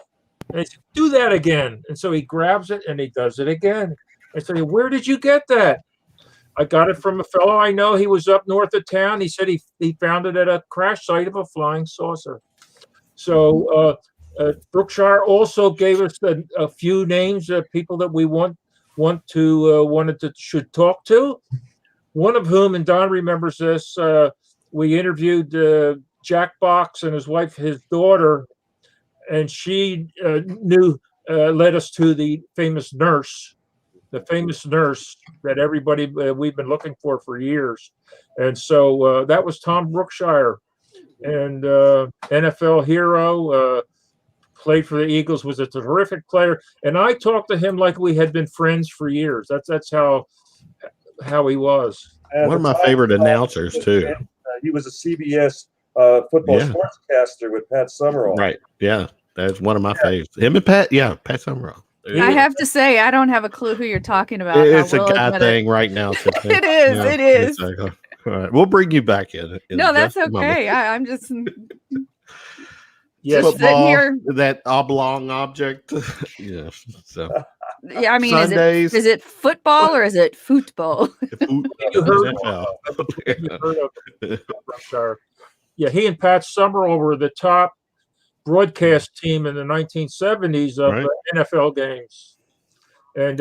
he said, do that again. And so he grabs it and he does it again. I said, where did you get that? I got it from a fellow I know. He was up north of town. He said he found it at a crash site of a flying saucer. So Brookshire also gave us a few names of people that we should talk to. One of whom, and Don remembers this, we interviewed Jack Box and his wife, his daughter, and she led us to the famous nurse that everybody we've been looking for years. And so that was Tom Brookshire, and NFL hero, played for the Eagles, was a terrific player. And I talked to him like we had been friends for years. That's how he was. One of my favorite announcers too. He was a CBS football sportscaster with Pat Summerall. Right. Yeah. That's one of my favorites. Him and Pat. Yeah. Pat Summerall. I have to say, I don't have a clue who you're talking about. It's a guy thing right now. It is. Yeah, it is. Exactly. All right. We'll bring you back in no, that's okay. I'm just. Yes, football, here. That oblong object. Yeah. So. Yeah, I mean, Sundays, is it football or is it football? Yeah, he and Pat Summerall were the top broadcast team in the 1970s of NFL games, and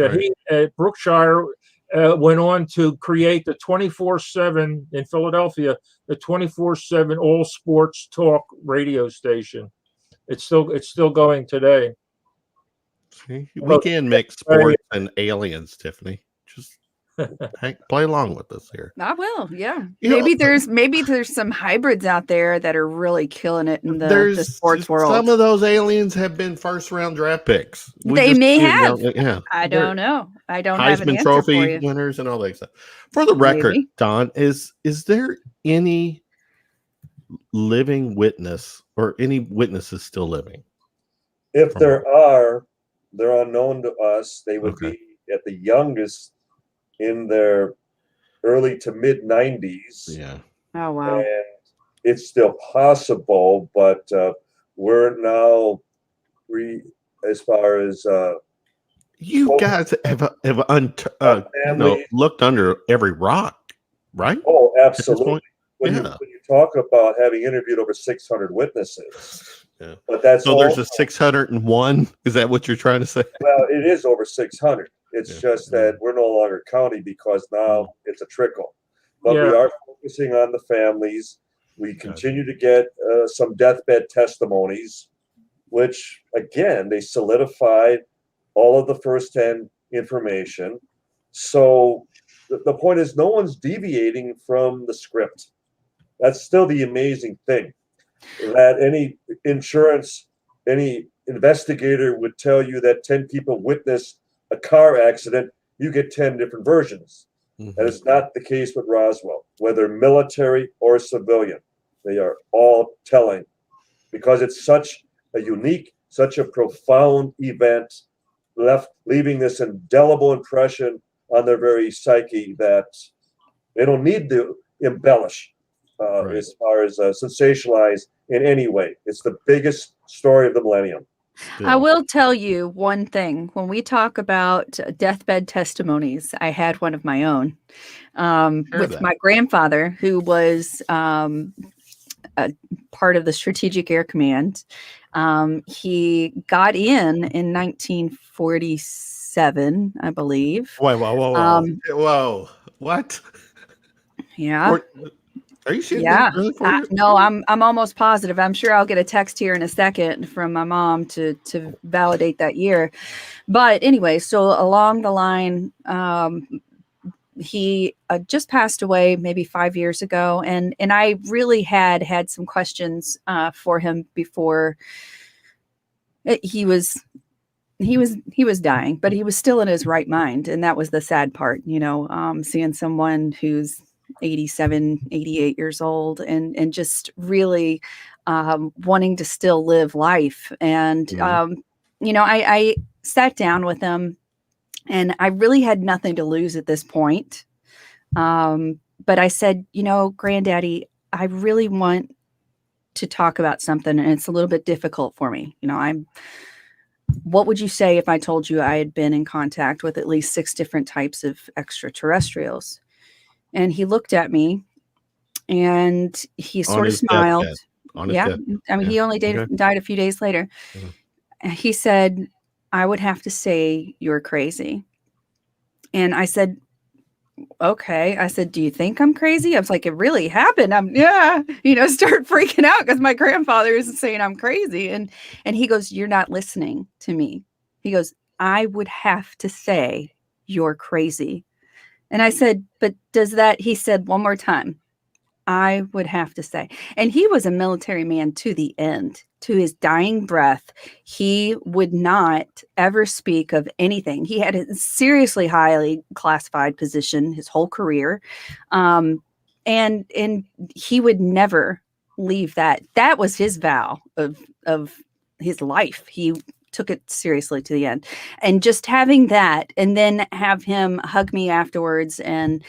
Brookshire went on to create the 24/7 in Philadelphia, the 24/7 all sports talk radio station. It's still going today. See, we can mix sports and aliens, Tiffany. Just play along with us here. I will, yeah. Maybe there's some hybrids out there that are really killing it in the sports world. Some of those aliens have been first round draft picks. They may have. Yeah. I don't know. I don't have an answer Trophy for you. Winners and all that stuff. For the record, Don, is there any living witness or any witnesses still living? If there are, they're unknown to us. They would be at the youngest in their early to mid 90s. Yeah. Oh, wow. And it's still possible, but we're now as far as you guys have looked under every rock, right? Oh, absolutely. When you talk about having interviewed over 600 witnesses. Yeah. But that's there's a 601. Is that what you're trying to say? Well, it is over 600. It's just that we're no longer counting because now it's a trickle. But we are focusing on the families. We continue to get some deathbed testimonies, which again they solidified all of the first-hand information. So the point is, no one's deviating from the script. That's still the amazing thing. That any investigator would tell you that 10 people witnessed a car accident, you get 10 different versions. Mm-hmm. That is not the case with Roswell, whether military or civilian. They are all telling because it's such a unique, such a profound event, leaving this indelible impression on their very psyche that they don't need to embellish. As far as sensationalize in any way. It's the biggest story of the millennium. still. I will tell you one thing. When we talk about deathbed testimonies, I had one of my own Share with that. my grandfather, who was a part of the Strategic Air Command. He got in 1947, I believe. Whoa. Whoa. What? Yeah. Are you shooting me? Yeah. Really? 4 years? No, I'm almost positive. I'm sure I'll get a text here in a second from my mom to validate that year. But anyway, so along the line, he just passed away maybe 5 years ago, and I really had some questions for him before he was dying, but he was still in his right mind, and that was the sad part, seeing someone who's 87, 88 years old and just really wanting to still live life. And I sat down with him, and I really had nothing to lose at this point. But I said, Granddaddy, I really want to talk about something, and it's a little bit difficult for me. What would you say if I told you I had been in contact with at least 6 different types of extraterrestrials? And he looked at me, and he On sort of his smiled. deathbed. On his Yeah. death. I mean, Yeah. he only Okay. died a few days later. Mhm. And he said, I would have to say you're crazy. And I said, okay. I said, do you think I'm crazy? I was like, it really happened. Start freaking out because my grandfather is saying I'm crazy. And he goes, you're not listening to me. He goes, I would have to say you're crazy. And I said, but he said one more time, I would have to say. And he was a military man to the end, to his dying breath. He would not ever speak of anything. He had a seriously highly classified position his whole career. And he would never leave that. That was his vow of his life. He took it seriously to the end. And just having that, and then have him hug me afterwards, and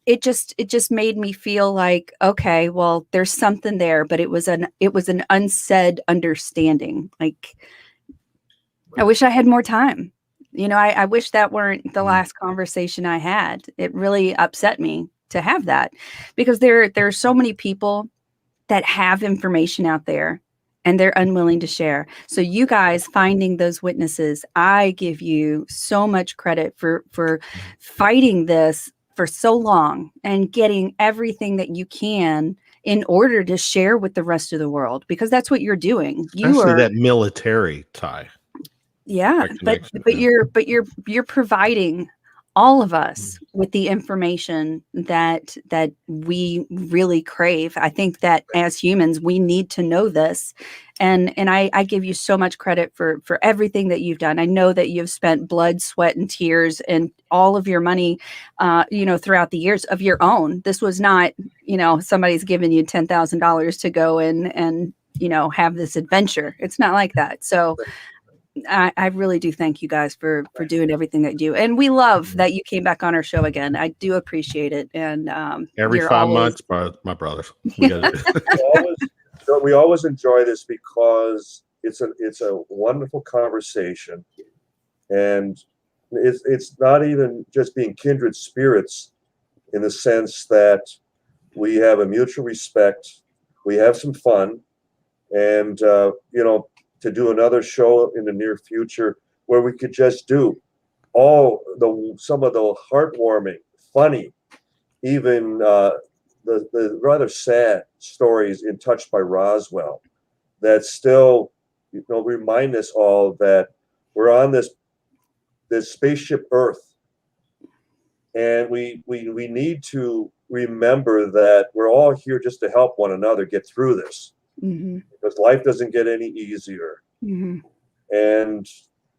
it just made me feel like, okay, well, there's something there, but it was an unsaid understanding. Like, I wish I had more time. I wish that weren't the last conversation I had. It really upset me to have that, because there are so many people that have information out there, and they're unwilling to share. So you guys finding those witnesses, I give you so much credit for fighting this for so long and getting everything that you can in order to share with the rest of the world, because that's what you're doing. Especially that military tie. Yeah, but Yeah. you're providing all of us with the information that we really crave. I think that as humans, we need to know this. And I give you so much credit for everything that you've done. I know that you've spent blood, sweat, and tears, and all of your money, throughout the years of your own. This was not, somebody's giving you $10,000 to go in and, have this adventure. It's not like that. So I really do thank you guys for doing everything that you do. And we love that you came back on our show again. I do appreciate it. And every 5 months, my brothers. We always enjoy this because it's a wonderful conversation, and it's not even just being kindred spirits in the sense that we have a mutual respect, we have some fun, and to do another show in the near future where we could just do some of the heartwarming, funny, even the rather sad stories in Touched by Roswell that still remind us all that we're on this spaceship Earth, and we need to remember that we're all here just to help one another get through this. Mm-hmm. Because life doesn't get any easier. Mm-hmm. And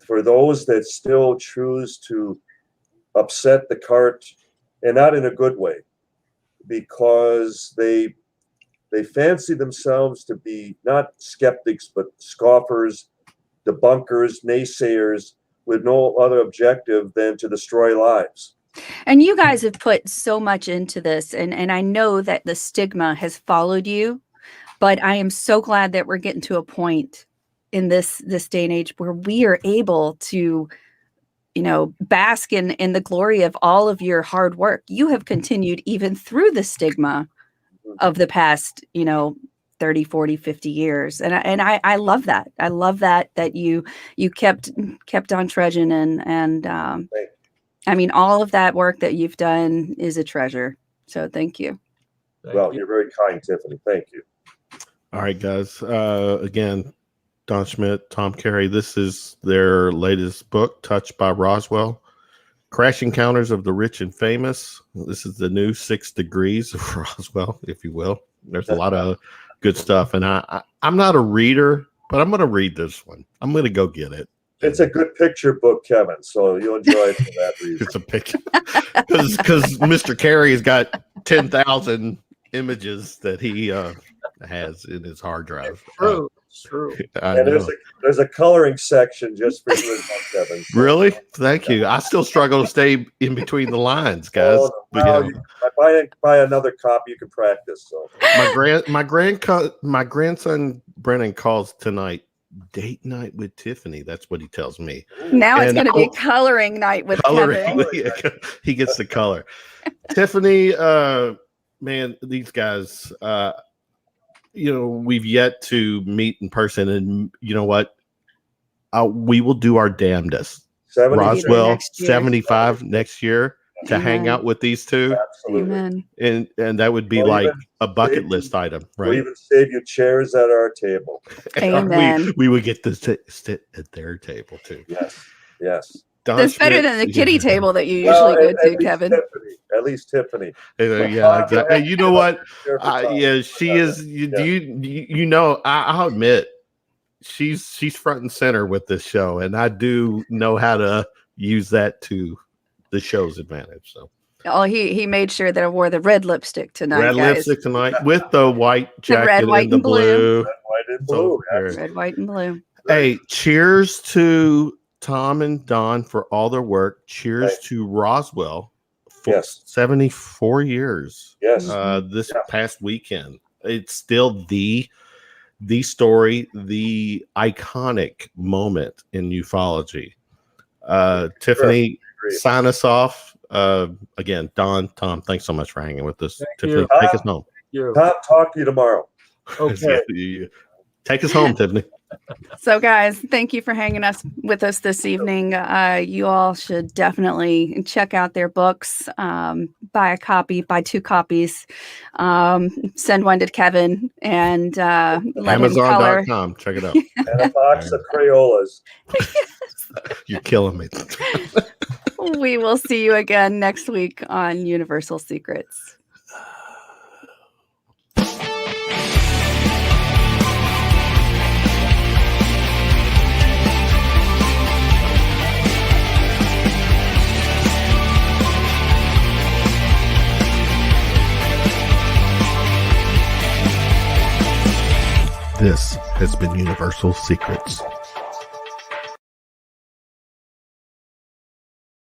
for those that still choose to upset the cart, and not in a good way, because they fancy themselves to be not skeptics, but scoffers, debunkers, naysayers, with no other objective than to destroy lives. And you guys have put so much into this, and I know that the stigma has followed you. But I am so glad that we're getting to a point in this day and age where we are able to, bask in the glory of all of your hard work. You have continued even through the stigma of the past, 30, 40, 50 years. And I love that. I love that you kept on trudging and I mean, all of that work that you've done is a treasure. So thank you. Well, you're very kind, Tiffany. Thank you. All right, guys. Again, Don Schmitt, Tom Carey. This is their latest book, Touched by Roswell. Crash Encounters of the Rich and Famous. This is the new 6 degrees of Roswell, if you will. There's a lot of good stuff. And I'm not a reader, but I'm going to read this one. I'm going to go get it. It's a good picture book, Kevin, so you'll enjoy it for that reason. It's a picture. Because Mr. Carey has got 10,000 images that he has in his hard drive. True. True. And there's a coloring section just for you, Kevin. So. Really? Thank you. I still struggle to stay in between the lines, guys. Oh, no. Buy another copy. You can practice. So my grandson Brennan calls tonight date night with Tiffany. That's what he tells me. Now it's going to be coloring night with Kevin. He gets the color. Tiffany, man, these guys. We've yet to meet in person, and you know what? We will do our damnedest. Roswell 75 next year to hang out with these two. Absolutely. Amen. And that would be like a bucket list item, right? We'll even save you chairs at our table. Amen. We would get to sit at their table too. Yes. That's better than the kiddie table that you usually go to, Kevin. At least Tiffany. Yeah, exactly. Hey, you know what? She is. I'll admit, she's front and center with this show, and I do know how to use that to the show's advantage. So. Oh, he made sure that I wore the red lipstick tonight. Red lipstick tonight with the white jacket, red, white, and blue. Red, white, and blue. Red, white, and blue. Hey, cheers to Tom and Don for all their work. Cheers to Roswell for 74 years. Yes. This past weekend. It's still the story, the iconic moment in ufology. Tiffany, sign us off. Again, Don, Tom, thanks so much for hanging with us. Tiffany, take us home. Talk to you tomorrow. Okay. Take us home, Tiffany. So, guys, thank you for hanging with us this evening. You all should definitely check out their books. Buy a copy, buy 2 copies. Send one to Kevin and let Amazon.com. Check it out. And a box of Crayolas. You're killing me. We will see you again next week on Universal Secrets. This has been Universal Secrets.